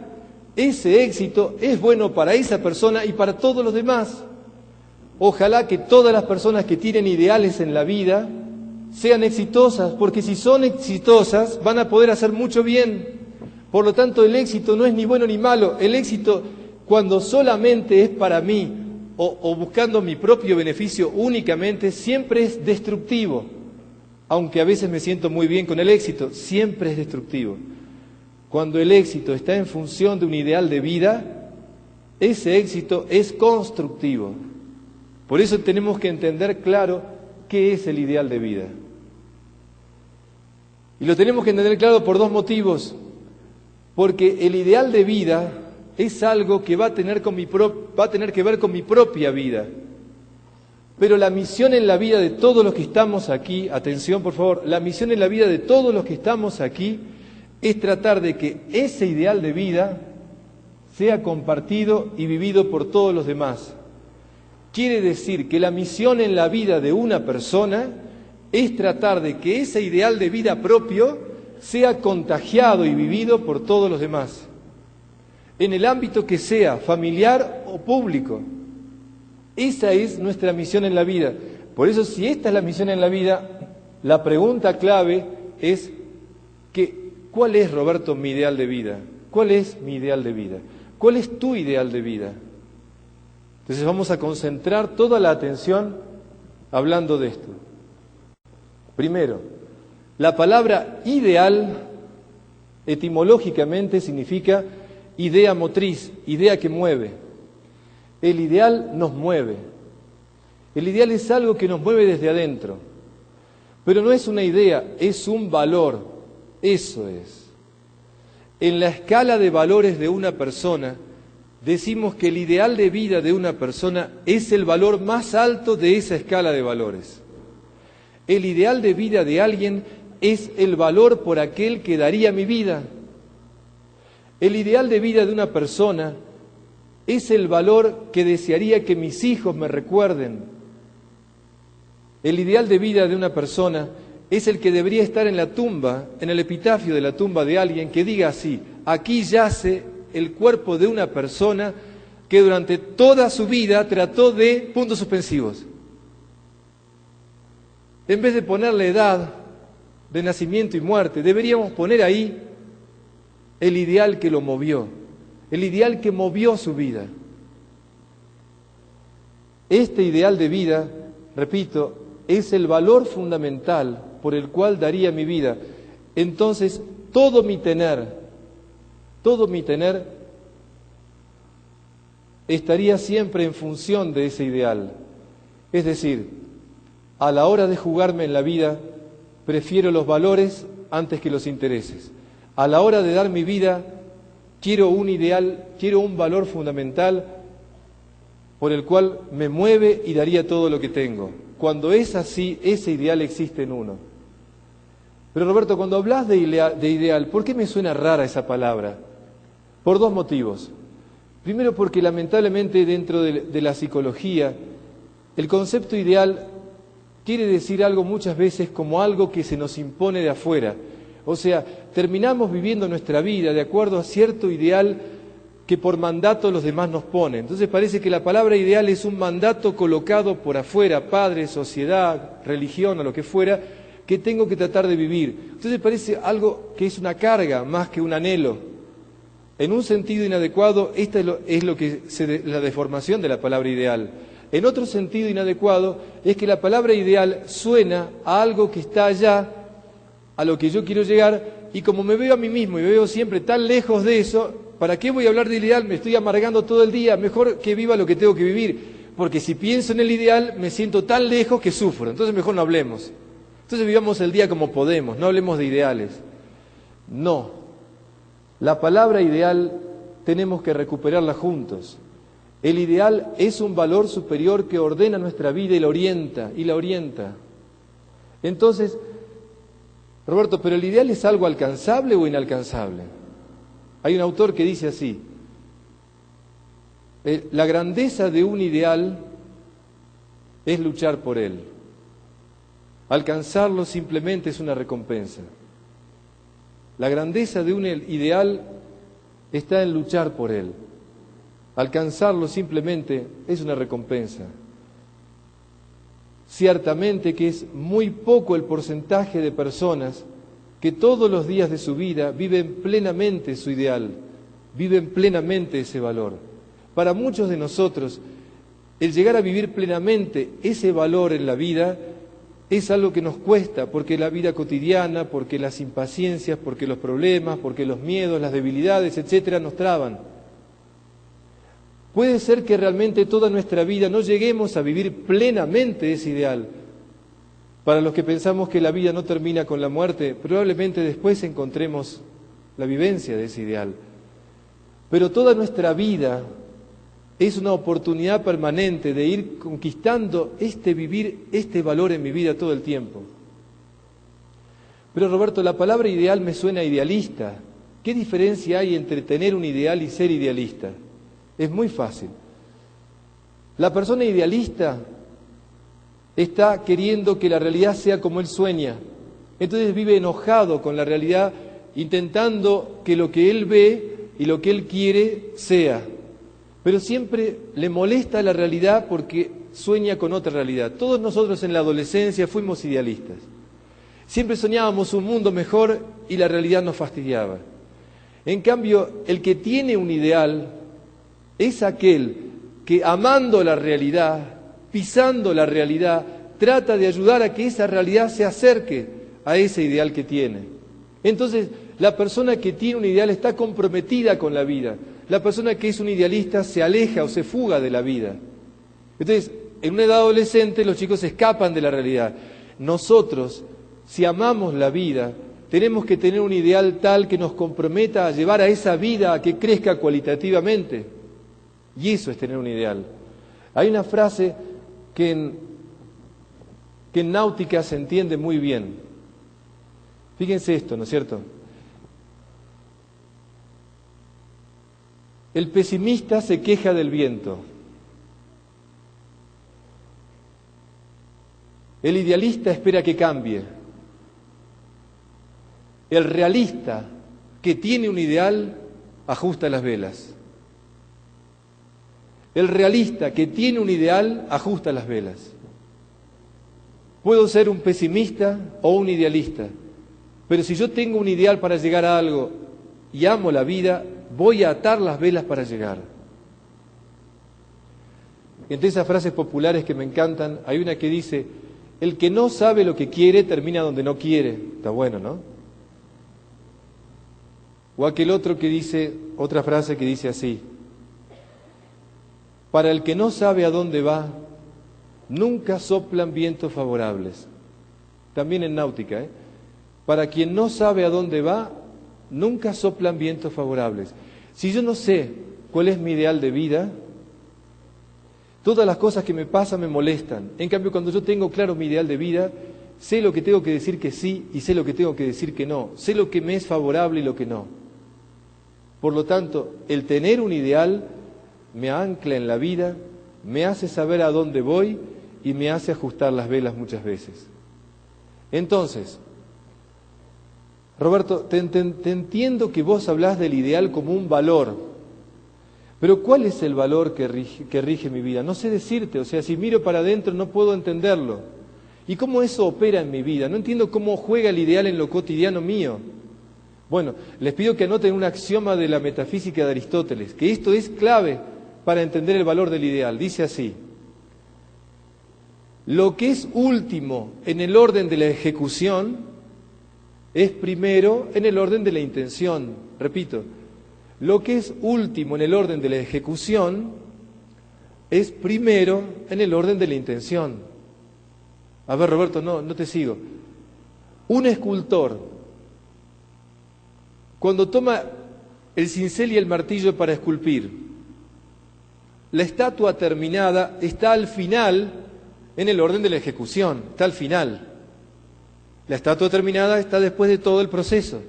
ese éxito es bueno para esa persona y para todos los demás. Ojalá que todas las personas que tienen ideales en la vida sean exitosas, porque si son exitosas van a poder hacer mucho bien. Por lo tanto, el éxito no es ni bueno ni malo. El éxito, cuando solamente es para mí o buscando mi propio beneficio únicamente, siempre es destructivo. Aunque a veces me siento muy bien con el éxito, siempre es destructivo. Cuando el éxito está en función de un ideal de vida, ese éxito es constructivo. Por eso tenemos que entender claro qué es el ideal de vida. Y lo tenemos que entender claro por dos motivos. Porque el ideal de vida es algo que va a tener que ver con mi propia vida. Pero la misión en la vida de todos los que estamos aquí, atención por favor, la misión en la vida de todos los que estamos aquí es tratar de que ese ideal de vida sea compartido y vivido por todos los demás. Quiere decir que la misión en la vida de una persona es tratar de que ese ideal de vida propio sea contagiado y vivido por todos los demás, en el ámbito que sea, familiar o público. Esa es nuestra misión en la vida. Por eso, si esta es la misión en la vida, la pregunta clave es ¿cuál es, Roberto, mi ideal de vida? ¿Cuál es mi ideal de vida? ¿Cuál es tu ideal de vida? Entonces vamos a concentrar toda la atención hablando de esto. Primero, la palabra ideal etimológicamente significa idea motriz, idea que mueve. El ideal nos mueve. El ideal es algo que nos mueve desde adentro. Pero no es una idea, es un valor. Eso es. En la escala de valores de una persona, decimos que el ideal de vida de una persona es el valor más alto de esa escala de valores. El ideal de vida de alguien es el valor por aquel que daría mi vida. El ideal de vida de una persona es el valor que desearía que mis hijos me recuerden. El ideal de vida de una persona es el que debería estar en la tumba, en el epitafio de la tumba de alguien, que diga así: aquí yace el cuerpo de una persona que durante toda su vida trató de puntos suspensivos. En vez de ponerle edad de nacimiento y muerte, deberíamos poner ahí el ideal que lo movió, el ideal que movió su vida. Este ideal de vida, repito, es el valor fundamental por el cual daría mi vida. Entonces, todo mi tener estaría siempre en función de ese ideal. Es decir, a la hora de jugarme en la vida, prefiero los valores antes que los intereses. A la hora de dar mi vida, quiero un ideal, quiero un valor fundamental por el cual me mueve y daría todo lo que tengo. Cuando es así, ese ideal existe en uno. Pero Roberto, cuando hablas de ideal, ¿por qué me suena rara esa palabra? Por dos motivos. Primero, porque lamentablemente dentro de la psicología, el concepto ideal quiere decir algo muchas veces como algo que se nos impone de afuera. O sea, terminamos viviendo nuestra vida de acuerdo a cierto ideal que por mandato los demás nos ponen. Entonces parece que la palabra ideal es un mandato colocado por afuera, padre, sociedad, religión o lo que fuera, que tengo que tratar de vivir. Entonces parece algo que es una carga más que un anhelo. En un sentido inadecuado, esta es lo que la deformación de la palabra ideal. En otro sentido inadecuado es que la palabra ideal suena a algo que está allá, a lo que yo quiero llegar, y como me veo a mí mismo y me veo siempre tan lejos de eso, ¿para qué voy a hablar del ideal? Me estoy amargando todo el día, mejor que viva lo que tengo que vivir, porque si pienso en el ideal me siento tan lejos que sufro, entonces mejor no hablemos. Entonces vivamos el día como podemos, no hablemos de ideales. No, la palabra ideal tenemos que recuperarla juntos. El ideal es un valor superior que ordena nuestra vida y la orienta. Entonces, Roberto, ¿pero el ideal es algo alcanzable o inalcanzable? Hay un autor que dice así: la grandeza de un ideal es luchar por él. Alcanzarlo simplemente es una recompensa. La grandeza de un ideal está en luchar por él. Alcanzarlo simplemente es una recompensa. Ciertamente que es muy poco el porcentaje de personas que todos los días de su vida viven plenamente su ideal, viven plenamente ese valor. Para muchos de nosotros, el llegar a vivir plenamente ese valor en la vida es algo que nos cuesta, porque la vida cotidiana, porque las impaciencias, porque los problemas, porque los miedos, las debilidades, etcétera, nos traban. Puede ser que realmente toda nuestra vida no lleguemos a vivir plenamente ese ideal. Para los que pensamos que la vida no termina con la muerte, probablemente después encontremos la vivencia de ese ideal. Pero toda nuestra vida es una oportunidad permanente de ir conquistando vivir este valor en mi vida todo el tiempo. Pero Roberto, la palabra ideal me suena idealista. ¿Qué diferencia hay entre tener un ideal y ser idealista? Es muy fácil. La persona idealista está queriendo que la realidad sea como él sueña. Entonces vive enojado con la realidad, intentando que lo que él ve y lo que él quiere sea. Pero siempre le molesta la realidad porque sueña con otra realidad. Todos nosotros en la adolescencia fuimos idealistas. Siempre soñábamos un mundo mejor y la realidad nos fastidiaba. En cambio, el que tiene un ideal es aquel que, amando la realidad, pisando la realidad, trata de ayudar a que esa realidad se acerque a ese ideal que tiene. Entonces, la persona que tiene un ideal está comprometida con la vida. La persona que es un idealista se aleja o se fuga de la vida. Entonces, en una edad adolescente los chicos escapan de la realidad. Nosotros, si amamos la vida, tenemos que tener un ideal tal que nos comprometa a llevar a esa vida a que crezca cualitativamente. Y eso es tener un ideal. Hay una frase que que en náutica se entiende muy bien. Fíjense esto, ¿no es cierto? El pesimista se queja del viento. El idealista espera que cambie. El realista, que tiene un ideal, ajusta las velas. El realista, que tiene un ideal, ajusta las velas. Puedo ser un pesimista o un idealista, pero si yo tengo un ideal para llegar a algo y amo la vida, voy a atar las velas para llegar. Entre esas frases populares que me encantan, hay una que dice: el que no sabe lo que quiere, termina donde no quiere. Está bueno, ¿no? O aquel otro que dice, otra frase que dice así: para el que no sabe a dónde va, nunca soplan vientos favorables. También en náutica, ¿eh? Para quien no sabe a dónde va, nunca soplan vientos favorables. Si yo no sé cuál es mi ideal de vida, todas las cosas que me pasan me molestan. En cambio, cuando yo tengo claro mi ideal de vida, sé lo que tengo que decir que sí y sé lo que tengo que decir que no. Sé lo que me es favorable y lo que no. Por lo tanto, el tener un ideal me ancla en la vida, me hace saber a dónde voy y me hace ajustar las velas muchas veces. Entonces, Roberto, te entiendo que vos hablás del ideal como un valor, pero ¿cuál es el valor que rige mi vida? No sé decirte, o sea, si miro para adentro no puedo entenderlo. ¿Y cómo eso opera en mi vida? No entiendo cómo juega el ideal en lo cotidiano mío. Bueno, les pido que anoten un axioma de la metafísica de Aristóteles, que esto es clave para entender el valor del ideal. Dice así: lo que es último en el orden de la ejecución es primero en el orden de la intención. Repito, lo que es último en el orden de la ejecución es primero en el orden de la intención. A ver, Roberto, no te sigo. Un escultor, cuando toma el cincel y el martillo para esculpir, la estatua terminada está al final en el orden de la ejecución, está al final. La estatua terminada está después de todo el proceso.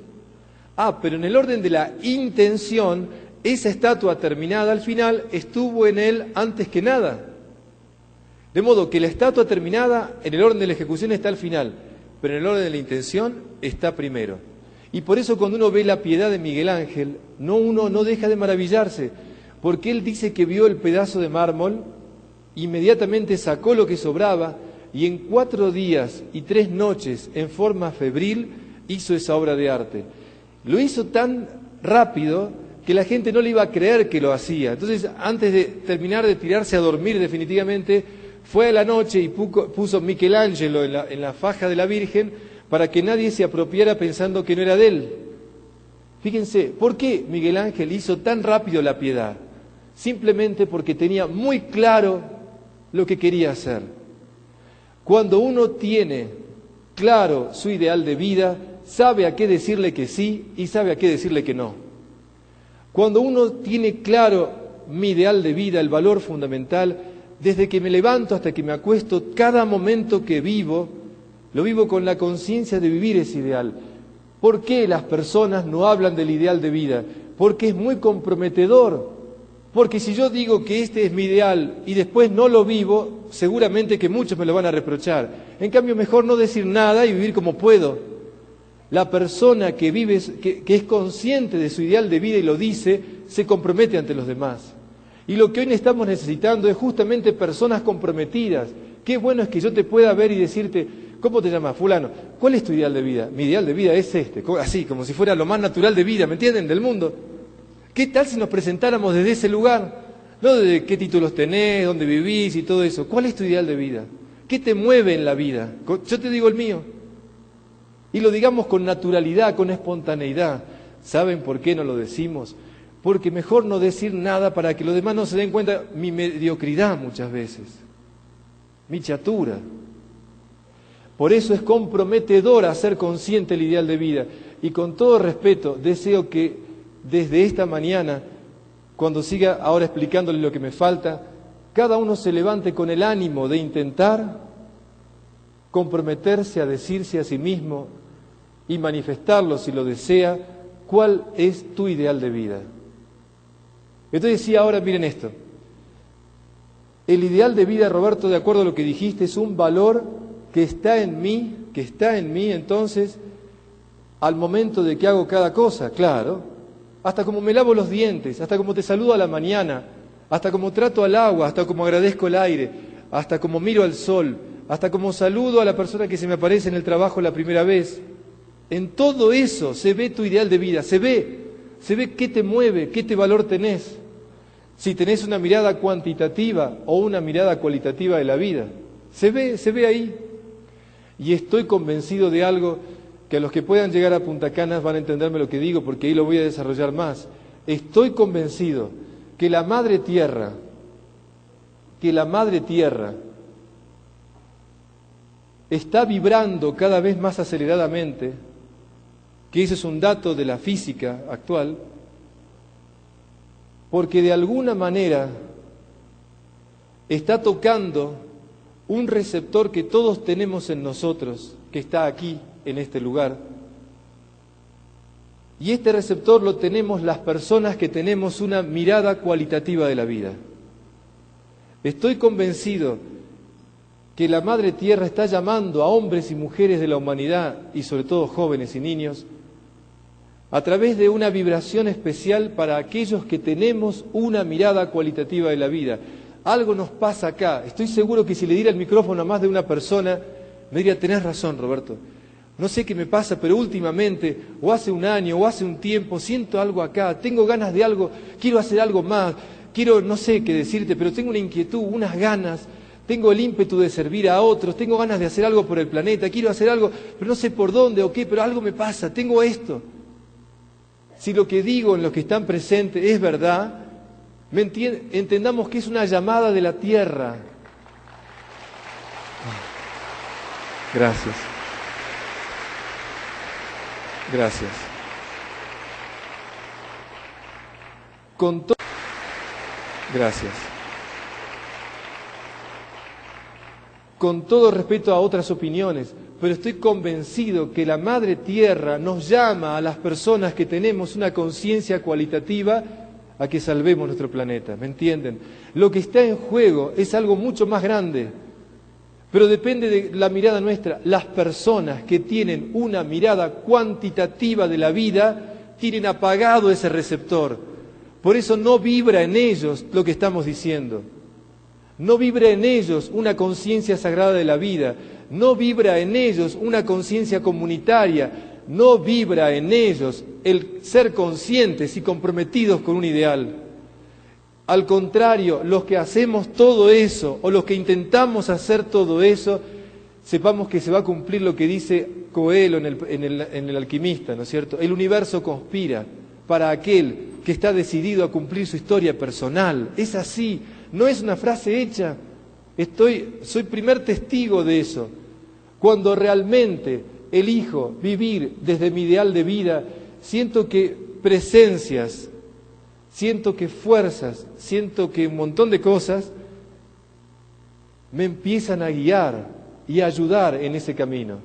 Pero en el orden de la intención, esa estatua terminada al final estuvo en él antes que nada. De modo que la estatua terminada en el orden de la ejecución está al final, pero en el orden de la intención está primero. Y por eso cuando uno ve la piedad de Miguel Ángel, uno no deja de maravillarse, porque él dice que vio el pedazo de mármol, inmediatamente sacó lo que sobraba, y en 4 días y 3 noches, en forma febril, hizo esa obra de arte. Lo hizo tan rápido que la gente no le iba a creer que lo hacía. Entonces, antes de terminar de tirarse a dormir definitivamente, fue a la noche y puso Michelangelo en la faja de la Virgen para que nadie se apropiara pensando que no era de él. Fíjense, ¿por qué Miguel Ángel hizo tan rápido la piedad? Simplemente porque tenía muy claro lo que quería hacer. Cuando uno tiene claro su ideal de vida, sabe a qué decirle que sí y sabe a qué decirle que no. Cuando uno tiene claro mi ideal de vida, el valor fundamental, desde que me levanto hasta que me acuesto, cada momento que vivo, lo vivo con la conciencia de vivir ese ideal. ¿Por qué las personas no hablan del ideal de vida? Porque es muy comprometedor. Porque si yo digo que este es mi ideal y después no lo vivo, seguramente que muchos me lo van a reprochar. En cambio, mejor no decir nada y vivir como puedo. La persona que vive, que es consciente de su ideal de vida y lo dice, se compromete ante los demás. Y lo que hoy estamos necesitando es justamente personas comprometidas. Qué bueno es que yo te pueda ver y decirte: ¿cómo te llamas, fulano? ¿Cuál es tu ideal de vida? Mi ideal de vida es este, así, como si fuera lo más natural de vida, ¿me entienden? Del mundo. ¿Qué tal si nos presentáramos desde ese lugar? No desde qué títulos tenés, dónde vivís y todo eso. ¿Cuál es tu ideal de vida? ¿Qué te mueve en la vida? Yo te digo el mío. Y lo digamos con naturalidad, con espontaneidad. ¿Saben por qué no lo decimos? Porque mejor no decir nada para que los demás no se den cuenta mi mediocridad muchas veces, mi chatura. Por eso es comprometedor hacer consciente el ideal de vida. Y con todo respeto, deseo que desde esta mañana, cuando siga ahora explicándole lo que me falta, cada uno se levante con el ánimo de intentar comprometerse a decirse a sí mismo y manifestarlo si lo desea, cuál es tu ideal de vida. Entonces decía, ahora miren esto, el ideal de vida, Roberto, de acuerdo a lo que dijiste, es un valor que está en mí, entonces, al momento de que hago cada cosa, claro, hasta como me lavo los dientes, hasta como te saludo a la mañana, hasta como trato al agua, hasta como agradezco el aire, hasta como miro al sol, hasta como saludo a la persona que se me aparece en el trabajo la primera vez. En todo eso se ve tu ideal de vida, se ve qué te mueve, qué valor tenés. Si tenés una mirada cuantitativa o una mirada cualitativa de la vida, se ve ahí. Y estoy convencido de algo que a los que puedan llegar a Punta Canas van a entenderme lo que digo, porque ahí lo voy a desarrollar más. Estoy convencido que la Madre Tierra está vibrando cada vez más aceleradamente, que ese es un dato de la física actual, porque de alguna manera está tocando un receptor que todos tenemos en nosotros, que está aquí, en este lugar. Y este receptor lo tenemos las personas que tenemos una mirada cualitativa de la vida. Estoy convencido que la Madre Tierra está llamando a hombres y mujeres de la humanidad, y sobre todo jóvenes y niños, a través de una vibración especial para aquellos que tenemos una mirada cualitativa de la vida. Algo nos pasa acá. Estoy seguro que si le diera el micrófono a más de una persona, me diría, tenés razón, Roberto. No sé qué me pasa, pero últimamente, o hace un año, o hace un tiempo, siento algo acá, tengo ganas de algo, quiero hacer algo más, quiero, no sé qué decirte, pero tengo una inquietud, unas ganas, tengo el ímpetu de servir a otros, tengo ganas de hacer algo por el planeta, quiero hacer algo, pero no sé por dónde o qué, pero algo me pasa, tengo esto. Si lo que digo en los que están presentes es verdad, entendamos que es una llamada de la tierra. Gracias. Gracias. Gracias. Con todo respeto a otras opiniones, pero estoy convencido que la Madre Tierra nos llama a las personas que tenemos una conciencia cualitativa a que salvemos nuestro planeta, ¿me entienden? Lo que está en juego es algo mucho más grande, pero depende de la mirada nuestra. Las personas que tienen una mirada cuantitativa de la vida tienen apagado ese receptor, por eso no vibra en ellos lo que estamos diciendo. No vibra en ellos una conciencia sagrada de la vida, no vibra en ellos una conciencia comunitaria, no vibra en ellos el ser conscientes y comprometidos con un ideal. Al contrario, los que hacemos todo eso, o los que intentamos hacer todo eso, sepamos que se va a cumplir lo que dice Coelho en el Alquimista, ¿no es cierto? El universo conspira para aquel que está decidido a cumplir su historia personal. Es así. No es una frase hecha, soy primer testigo de eso. Cuando realmente elijo vivir desde mi ideal de vida, siento que presencias, siento que fuerzas, siento que un montón de cosas me empiezan a guiar y a ayudar en ese camino.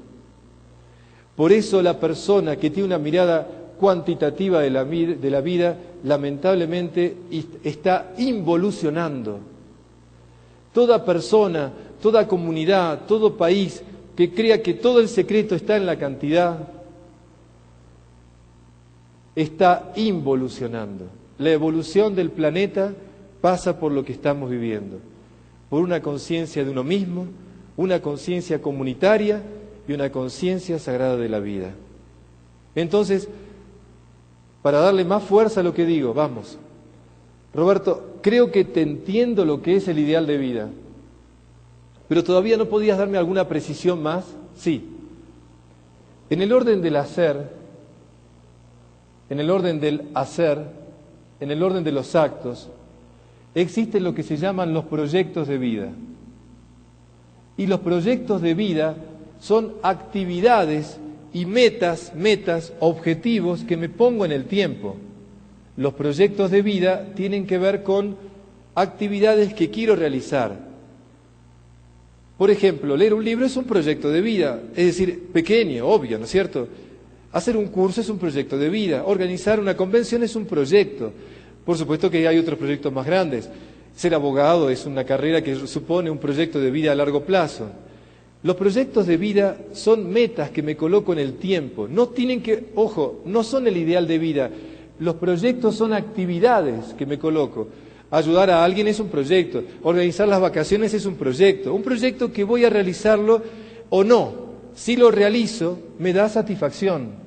Por eso la persona que tiene una mirada cuantitativa de la vida, lamentablemente está involucionando. Toda persona, toda comunidad, todo país que crea que todo el secreto está en la cantidad, está involucionando. La evolución del planeta pasa por lo que estamos viviendo, por una conciencia de uno mismo, una conciencia comunitaria y una conciencia sagrada de la vida. Entonces, para darle más fuerza a lo que digo, vamos. Roberto, creo que te entiendo lo que es el ideal de vida, pero todavía no podías darme alguna precisión más. Sí. En el orden del hacer, en el orden de los actos, existen lo que se llaman los proyectos de vida. Y los proyectos de vida son actividades y metas, objetivos que me pongo en el tiempo. Los proyectos de vida tienen que ver con actividades que quiero realizar. Por ejemplo, leer un libro es un proyecto de vida, es decir, pequeño, obvio, ¿no es cierto? Hacer un curso es un proyecto de vida, organizar una convención es un proyecto. Por supuesto que hay otros proyectos más grandes. Ser abogado es una carrera que supone un proyecto de vida a largo plazo. Los proyectos de vida son metas que me coloco en el tiempo. No tienen que, ojo, no son el ideal de vida. Los proyectos son actividades que me coloco. Ayudar a alguien es un proyecto. Organizar las vacaciones es un proyecto. Un proyecto que voy a realizarlo o no. Si lo realizo, me da satisfacción.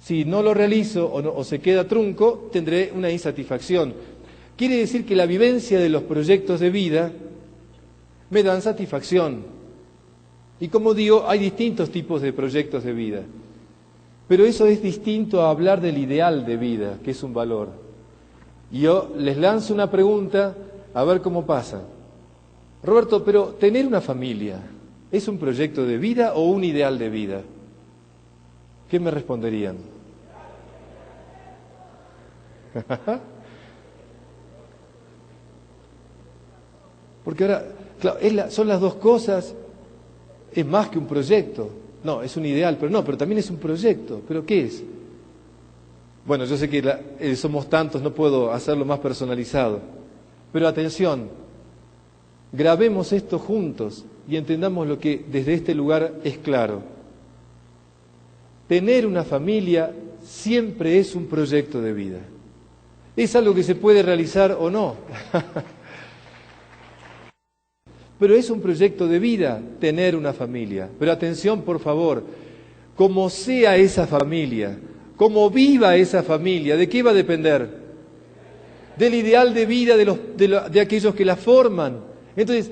Si no lo realizo o se queda trunco, tendré una insatisfacción. Quiere decir que la vivencia de los proyectos de vida me dan satisfacción. Y como digo, hay distintos tipos de proyectos de vida. Pero eso es distinto a hablar del ideal de vida, que es un valor. Y yo les lanzo una pregunta, a ver cómo pasa. Roberto, pero tener una familia, ¿es un proyecto de vida o un ideal de vida? ¿Qué me responderían? Porque ahora, claro, son las dos cosas, es más que un proyecto. No, es un ideal, pero también es un proyecto. ¿Pero qué es? Bueno, yo sé que somos tantos, no puedo hacerlo más personalizado. Pero atención, grabemos esto juntos y entendamos lo que desde este lugar es claro. Tener una familia siempre es un proyecto de vida. Es algo que se puede realizar o no. Pero es un proyecto de vida tener una familia. Pero atención, por favor, como sea esa familia, como viva esa familia, ¿de qué va a depender? Del ideal de vida de aquellos que la forman. Entonces,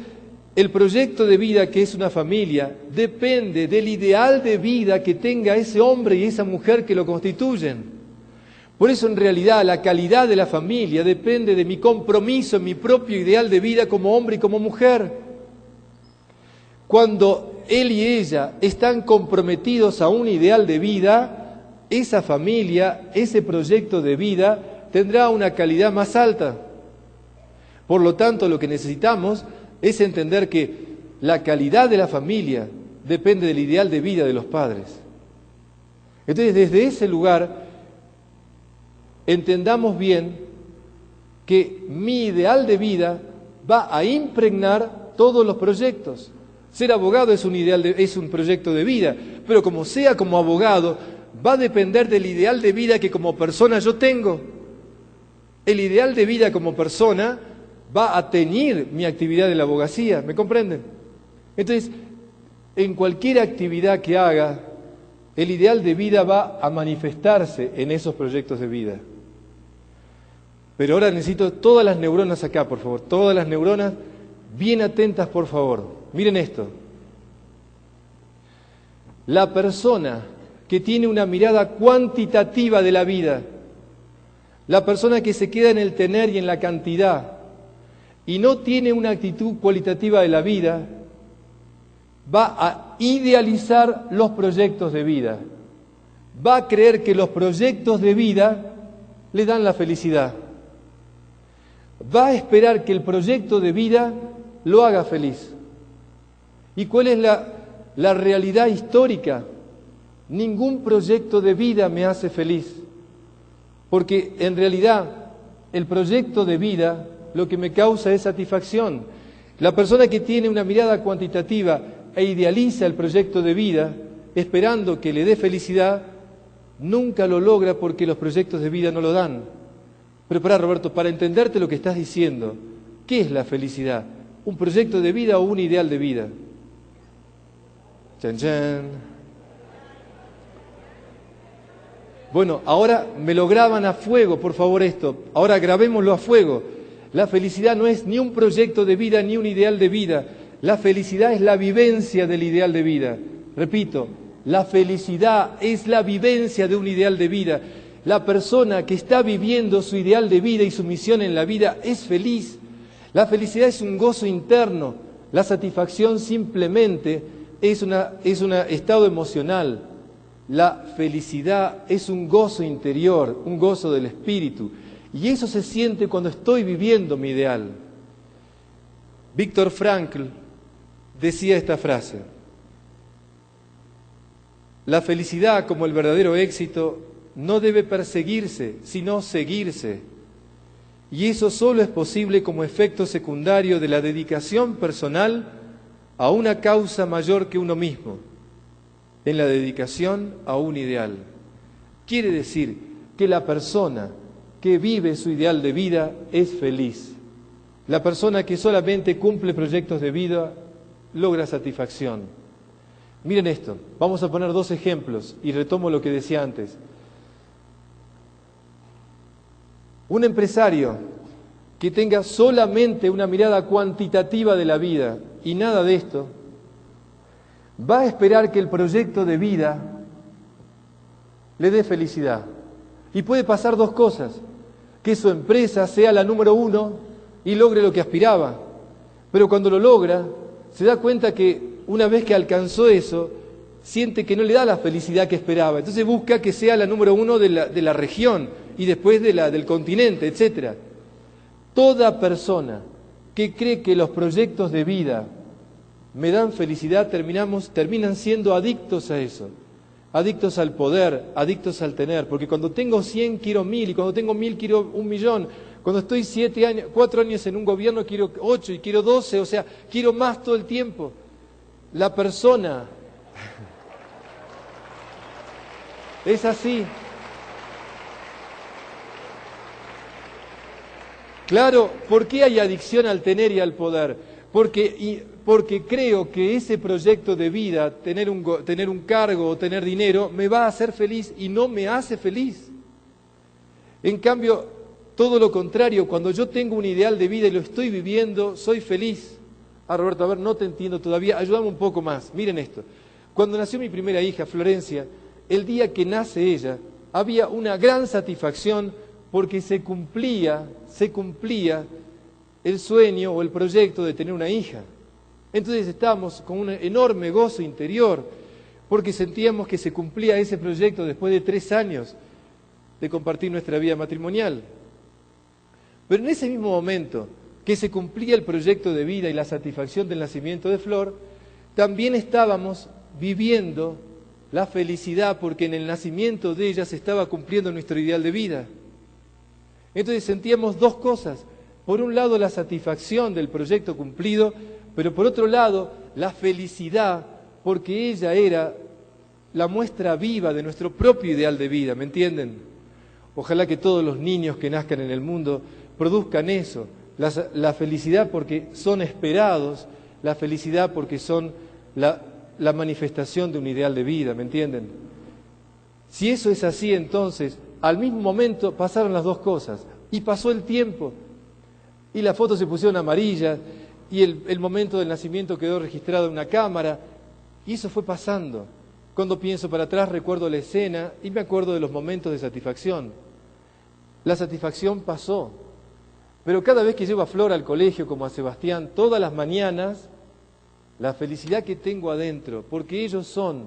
el proyecto de vida que es una familia depende del ideal de vida que tenga ese hombre y esa mujer que lo constituyen. Por eso, en realidad, la calidad de la familia depende de mi compromiso en mi propio ideal de vida como hombre y como mujer. Cuando él y ella están comprometidos a un ideal de vida, esa familia, ese proyecto de vida, tendrá una calidad más alta. Por lo tanto, lo que necesitamos es entender que la calidad de la familia depende del ideal de vida de los padres. Entonces, desde ese lugar, entendamos bien que mi ideal de vida va a impregnar todos los proyectos. Ser abogado es un proyecto de vida, pero como sea como abogado, va a depender del ideal de vida que como persona yo tengo. El ideal de vida como persona va a teñir mi actividad de la abogacía, ¿me comprenden? Entonces, en cualquier actividad que haga, el ideal de vida va a manifestarse en esos proyectos de vida. Pero ahora necesito todas las neuronas acá, por favor, todas las neuronas bien atentas, por favor. Miren esto. La persona que tiene una mirada cuantitativa de la vida, la persona que se queda en el tener y en la cantidad, y no tiene una actitud cualitativa de la vida, va a idealizar los proyectos de vida. Va a creer que los proyectos de vida le dan la felicidad. Va a esperar que el proyecto de vida lo haga feliz. ¿Y cuál es la realidad histórica? Ningún proyecto de vida me hace feliz. Porque en realidad el proyecto de vida lo que me causa es satisfacción. La persona que tiene una mirada cuantitativa e idealiza el proyecto de vida, esperando que le dé felicidad, nunca lo logra porque los proyectos de vida no lo dan. Pero pará, Roberto, para entenderte lo que estás diciendo, ¿qué es la felicidad? ¿Un proyecto de vida o un ideal de vida? Chan, chan. Bueno, ahora me lo graban a fuego, por favor, esto. Ahora grabémoslo a fuego. La felicidad no es ni un proyecto de vida ni un ideal de vida. La felicidad es la vivencia del ideal de vida. Repito, la felicidad es la vivencia de un ideal de vida. La persona que está viviendo su ideal de vida y su misión en la vida es feliz. La felicidad es un gozo interno. La satisfacción simplemente es un estado emocional. La felicidad es un gozo interior, un gozo del espíritu. Y eso se siente cuando estoy viviendo mi ideal. Viktor Frankl decía esta frase: la felicidad, como el verdadero éxito, no debe perseguirse, sino seguirse. Y eso solo es posible como efecto secundario de la dedicación personal a una causa mayor que uno mismo, en la dedicación a un ideal. Quiere decir que la persona que vive su ideal de vida es feliz. La persona que solamente cumple proyectos de vida logra satisfacción. Miren esto, vamos a poner 2 ejemplos y retomo lo que decía antes. Un empresario que tenga solamente una mirada cuantitativa de la vida y nada de esto, va a esperar que el proyecto de vida le dé felicidad. Y puede pasar 2 cosas: que su empresa sea la número 1 y logre lo que aspiraba, pero cuando lo logra, se da cuenta que una vez que alcanzó eso, siente que no le da la felicidad que esperaba. Entonces busca que sea la número 1 de la región y después del continente, etc. Toda persona que cree que los proyectos de vida me dan felicidad, terminan siendo adictos a eso. Adictos al poder, adictos al tener. Porque cuando tengo 100 quiero 1000, y cuando tengo 1000 quiero 1.000.000. Cuando estoy 4 años en un gobierno quiero 8 y quiero 12, o sea, quiero más todo el tiempo. La persona es así. Claro, ¿por qué hay adicción al tener y al poder? Porque creo que ese proyecto de vida, tener un cargo o tener dinero, me va a hacer feliz y no me hace feliz. En cambio, todo lo contrario, cuando yo tengo un ideal de vida y lo estoy viviendo, soy feliz. Roberto, a ver, no te entiendo todavía, ayúdame un poco más. Miren esto. Cuando nació mi primera hija, Florencia, el día que nace ella, había una gran satisfacción porque se cumplía el sueño o el proyecto de tener una hija. Entonces estábamos con un enorme gozo interior porque sentíamos que se cumplía ese proyecto después de 3 años de compartir nuestra vida matrimonial. Pero en ese mismo momento que se cumplía el proyecto de vida y la satisfacción del nacimiento de Flor, también estábamos viviendo la felicidad porque en el nacimiento de ella se estaba cumpliendo nuestro ideal de vida. Entonces sentíamos 2 cosas. Por un lado, la satisfacción del proyecto cumplido, pero por otro lado, la felicidad, porque ella era la muestra viva de nuestro propio ideal de vida, ¿me entienden? Ojalá que todos los niños que nazcan en el mundo produzcan eso, la felicidad porque son esperados, la felicidad porque son la manifestación de un ideal de vida, ¿me entienden? Si eso es así, entonces, al mismo momento pasaron las 2 cosas, y pasó el tiempo, y las fotos se pusieron amarillas, y el momento del nacimiento quedó registrado en una cámara, y eso fue pasando. Cuando pienso para atrás recuerdo la escena y me acuerdo de los momentos de satisfacción. La satisfacción pasó, pero cada vez que llevo a Flor al colegio como a Sebastián, todas las mañanas, la felicidad que tengo adentro, porque ellos son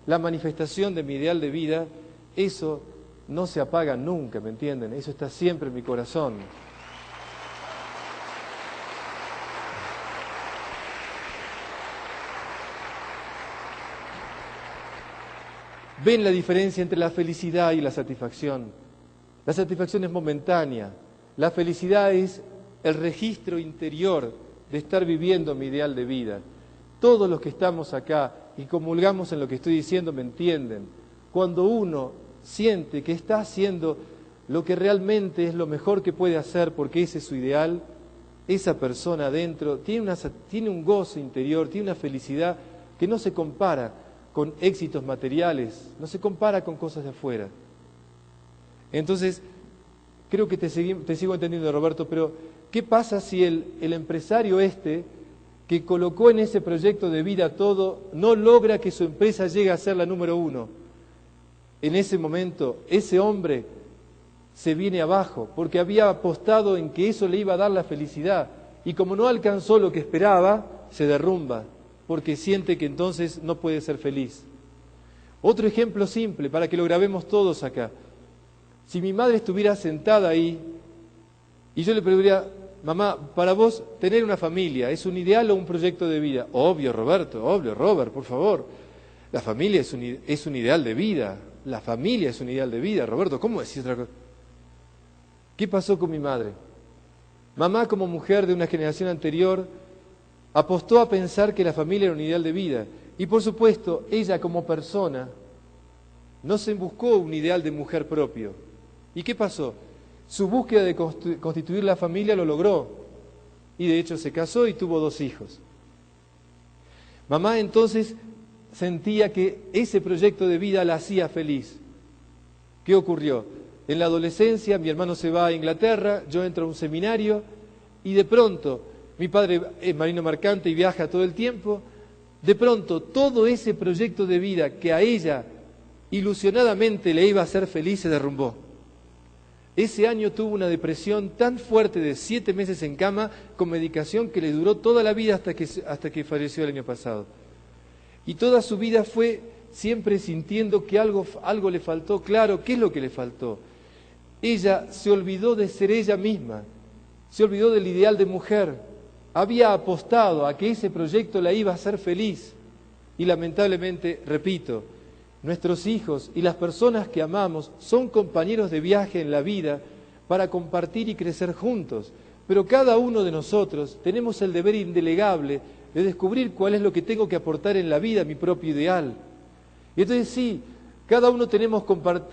la manifestación de mi ideal de vida, eso no se apaga nunca, ¿me entienden? Eso está siempre en mi corazón. ¿Ven la diferencia entre la felicidad y la satisfacción? La satisfacción es momentánea, la felicidad es el registro interior de estar viviendo mi ideal de vida. Todos los que estamos acá y comulgamos en lo que estoy diciendo me entienden. Cuando uno siente que está haciendo lo que realmente es lo mejor que puede hacer porque ese es su ideal, esa persona adentro tiene un gozo interior, tiene una felicidad que no se compara con éxitos materiales, no se compara con cosas de afuera. Entonces, creo que te sigo entendiendo, Roberto, pero ¿qué pasa si el empresario que colocó en ese proyecto de vida todo, no logra que su empresa llegue a ser la número 1? En ese momento, ese hombre se viene abajo, porque había apostado en que eso le iba a dar la felicidad, y como no alcanzó lo que esperaba, se derrumba, porque siente que entonces no puede ser feliz. Otro ejemplo simple, para que lo grabemos todos acá. Si mi madre estuviera sentada ahí, y yo le preguntaría, mamá, para vos tener una familia, ¿es un ideal o un proyecto de vida? Obvio, Roberto, obvio, Robert, por favor. La familia es un ideal de vida. La familia es un ideal de vida. Roberto, ¿cómo decís otra cosa? ¿Qué pasó con mi madre? Mamá, como mujer de una generación anterior, apostó a pensar que la familia era un ideal de vida. Y por supuesto, ella como persona no se buscó un ideal de mujer propio. ¿Y qué pasó? Su búsqueda de constituir la familia lo logró. Y de hecho se casó y tuvo 2 hijos. Mamá entonces sentía que ese proyecto de vida la hacía feliz. ¿Qué ocurrió? En la adolescencia mi hermano se va a Inglaterra, yo entro a un seminario y de pronto, mi padre es marino mercante y viaja todo el tiempo, de pronto todo ese proyecto de vida que a ella ilusionadamente le iba a hacer feliz se derrumbó. Ese año tuvo una depresión tan fuerte de 7 meses en cama con medicación que le duró toda la vida hasta que falleció el año pasado. Y toda su vida fue siempre sintiendo que algo le faltó. Claro, ¿qué es lo que le faltó? Ella se olvidó de ser ella misma, se olvidó del ideal de mujer. Había apostado a que ese proyecto la iba a hacer feliz. Y lamentablemente, repito, nuestros hijos y las personas que amamos son compañeros de viaje en la vida para compartir y crecer juntos. Pero cada uno de nosotros tenemos el deber indelegable de descubrir cuál es lo que tengo que aportar en la vida, mi propio ideal. Y entonces sí, cada uno tenemos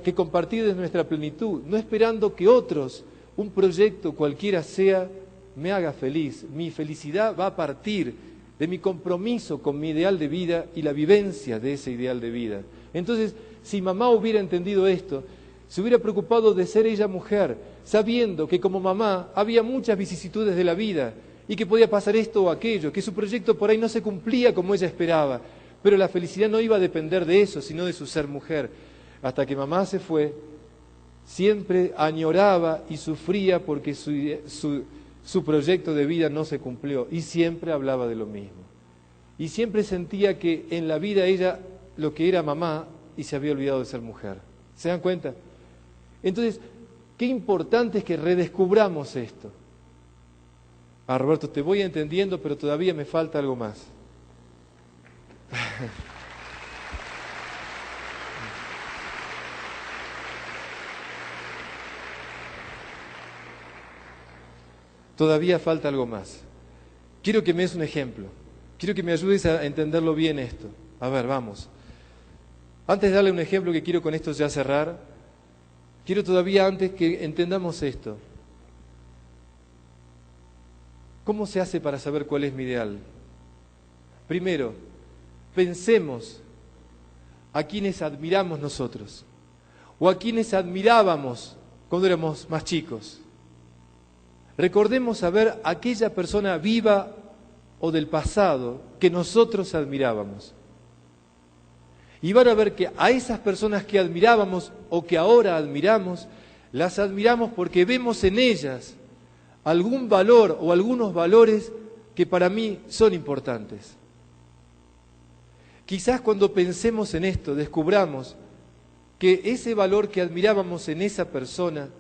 que compartir desde nuestra plenitud, no esperando que otros, un proyecto cualquiera sea, me haga feliz. Mi felicidad va a partir de mi compromiso con mi ideal de vida y la vivencia de ese ideal de vida. Entonces, si mamá hubiera entendido esto, se hubiera preocupado de ser ella mujer, sabiendo que como mamá había muchas vicisitudes de la vida y que podía pasar esto o aquello, que su proyecto por ahí no se cumplía como ella esperaba, pero la felicidad no iba a depender de eso, sino de su ser mujer. Hasta que mamá se fue, siempre añoraba y sufría porque su proyecto de vida no se cumplió y siempre hablaba de lo mismo. Y siempre sentía que en la vida ella lo que era mamá y se había olvidado de ser mujer. ¿Se dan cuenta? Entonces, qué importante es que redescubramos esto. Roberto, te voy entendiendo, pero todavía me falta algo más. Todavía falta algo más. Quiero que me des un ejemplo. Quiero que me ayudes a entenderlo bien esto. A ver, vamos. Antes de darle un ejemplo que quiero con esto ya cerrar, quiero todavía antes que entendamos esto. ¿Cómo se hace para saber cuál es mi ideal? Primero, pensemos a quienes admiramos nosotros o a quienes admirábamos cuando éramos más chicos. Recordemos a ver aquella persona viva o del pasado que nosotros admirábamos. Y van a ver que a esas personas que admirábamos o que ahora admiramos, las admiramos porque vemos en ellas algún valor o algunos valores que para mí son importantes. Quizás cuando pensemos en esto descubramos que ese valor que admirábamos en esa persona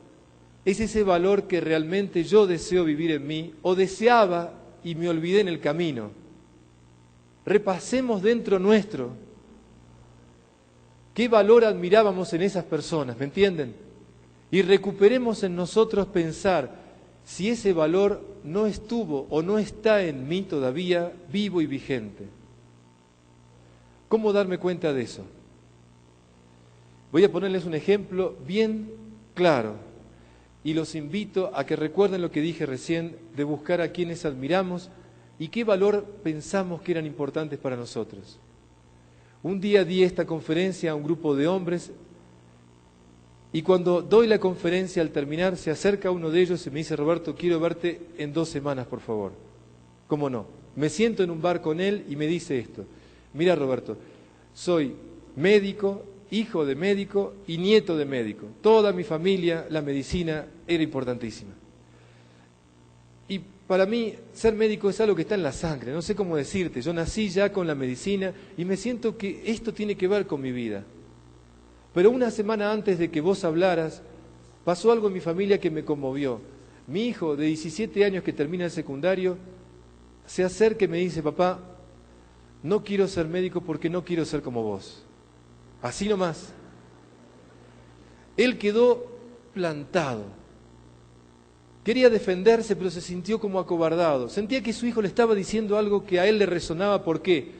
es ese valor que realmente yo deseo vivir en mí o deseaba y me olvidé en el camino. Repasemos dentro nuestro qué valor admirábamos en esas personas, ¿me entienden? Y recuperemos en nosotros pensar si ese valor no estuvo o no está en mí todavía vivo y vigente. ¿Cómo darme cuenta de eso? Voy a ponerles un ejemplo bien claro y los invito a que recuerden lo que dije recién de buscar a quienes admiramos y qué valor pensamos que eran importantes para nosotros. Un día di esta conferencia a un grupo de hombres y cuando doy la conferencia al terminar se acerca uno de ellos y me dice: Roberto, quiero verte en 2 semanas, por favor. ¿Cómo no? Me siento en un bar con él y me dice esto: mira, Roberto, soy médico, hijo de médico y nieto de médico. Toda mi familia, la medicina era importantísima. Y para mí ser médico es algo que está en la sangre, no sé cómo decirte. Yo nací ya con la medicina y me siento que esto tiene que ver con mi vida. Pero una semana antes de que vos hablaras, pasó algo en mi familia que me conmovió. Mi hijo de 17 años que termina el secundario se acerca y me dice: papá, no quiero ser médico porque no quiero ser como vos. Así nomás. Él quedó plantado. Quería defenderse, pero se sintió como acobardado. Sentía que su hijo le estaba diciendo algo que a él le resonaba. ¿Por qué?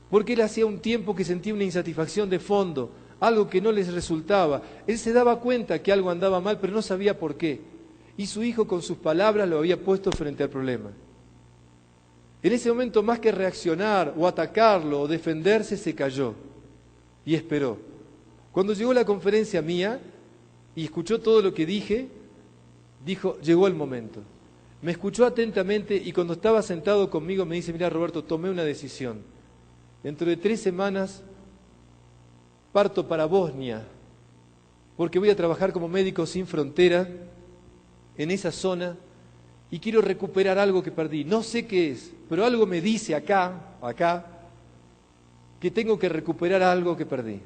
Porque él hacía un tiempo que sentía una insatisfacción de fondo, algo que no les resultaba. Él se daba cuenta que algo andaba mal, pero no sabía por qué. Y su hijo con sus palabras lo había puesto frente al problema. En ese momento, más que reaccionar o atacarlo o defenderse, se cayó y esperó. Cuando llegó la conferencia mía y escuchó todo lo que dije, dijo: llegó el momento. Me escuchó atentamente y cuando estaba sentado conmigo me dice: mira, Roberto, tomé una decisión. Dentro de 3 semanas parto para Bosnia, porque voy a trabajar como médico sin frontera en esa zona y quiero recuperar algo que perdí. No sé qué es, pero algo me dice acá, que tengo que recuperar algo que perdí.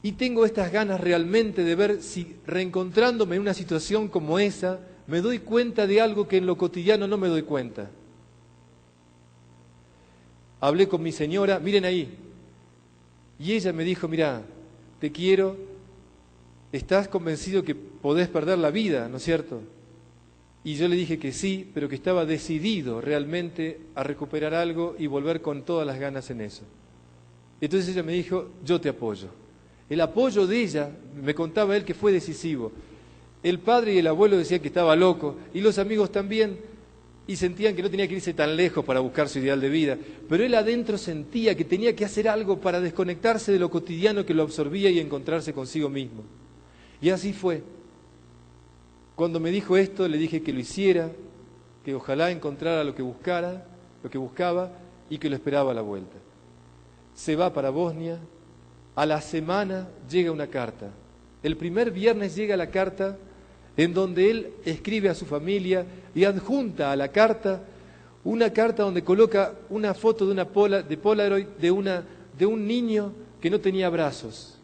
Y tengo estas ganas realmente de ver si reencontrándome en una situación como esa, me doy cuenta de algo que en lo cotidiano no me doy cuenta. Hablé con mi señora, miren ahí, y ella me dijo: mira, te quiero, ¿estás convencido que podés perder la vida, no es cierto? Y yo le dije que sí, pero que estaba decidido realmente a recuperar algo y volver con todas las ganas en eso. Entonces ella me dijo: yo te apoyo. El apoyo de ella, me contaba él, que fue decisivo. El padre y el abuelo decían que estaba loco, y los amigos también, y sentían que no tenía que irse tan lejos para buscar su ideal de vida. Pero él adentro sentía que tenía que hacer algo para desconectarse de lo cotidiano que lo absorbía y encontrarse consigo mismo. Y así fue. Cuando me dijo esto, le dije que lo hiciera, que ojalá encontrara lo que buscaba, y que lo esperaba a la vuelta. Se va para Bosnia. A la semana llega una carta. El primer viernes llega la carta en donde él escribe a su familia y adjunta a la carta una carta donde coloca una foto de Polaroid de un niño que no tenía brazos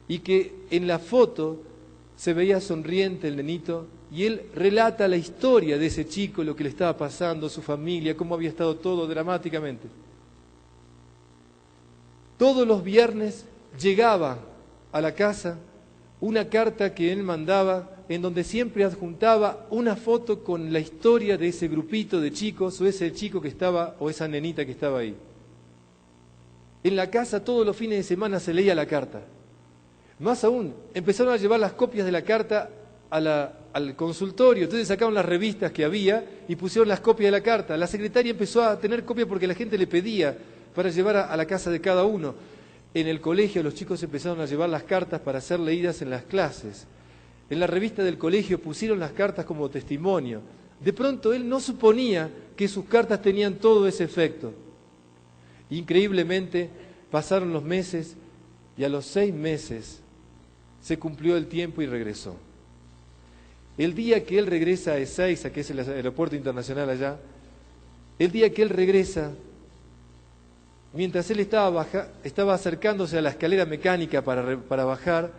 y que en la foto se veía sonriente el nenito, y él relata la historia de ese chico, lo que le estaba pasando, su familia, cómo había estado todo dramáticamente. Todos los viernes llegaba a la casa una carta que él mandaba en donde siempre adjuntaba una foto con la historia de ese grupito de chicos o ese chico que estaba o esa nenita que estaba ahí. En la casa todos los fines de semana se leía la carta. Más aún, empezaron a llevar las copias de la carta al consultorio, entonces sacaron las revistas que había y pusieron las copias de la carta. La secretaria empezó a tener copias porque la gente le pedía para llevar a la casa de cada uno. En el colegio los chicos empezaron a llevar las cartas para ser leídas en las clases. En la revista del colegio pusieron las cartas como testimonio. De pronto él no suponía que sus cartas tenían todo ese efecto. Increíblemente pasaron los meses y a los 6 meses se cumplió el tiempo y regresó. El día que él regresa a Ezeiza, que es el aeropuerto internacional allá, el día que él regresa, mientras él estaba acercándose a la escalera mecánica para bajar,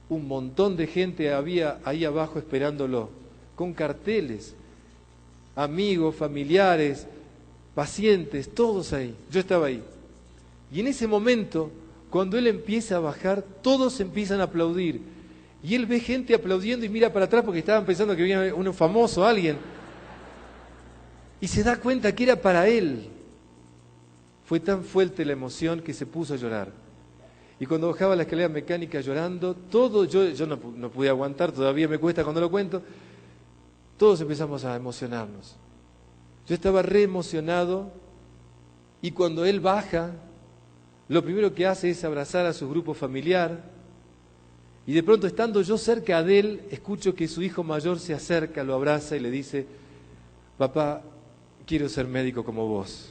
un montón de gente había ahí abajo esperándolo, con carteles, amigos, familiares, pacientes, todos ahí. Yo estaba ahí. Y en ese momento, cuando él empieza a bajar, todos empiezan a aplaudir. Y él ve gente aplaudiendo y mira para atrás porque estaban pensando que venía uno famoso, alguien. Y se da cuenta que era para él. Fue tan fuerte la emoción que se puso a llorar. Y cuando bajaba la escalera mecánica llorando, yo no pude aguantar, todavía me cuesta cuando lo cuento, todos empezamos a emocionarnos. Yo estaba re emocionado y cuando él baja, lo primero que hace es abrazar a su grupo familiar y de pronto, estando yo cerca de él, escucho que su hijo mayor se acerca, lo abraza y le dice: papá, quiero ser médico como vos.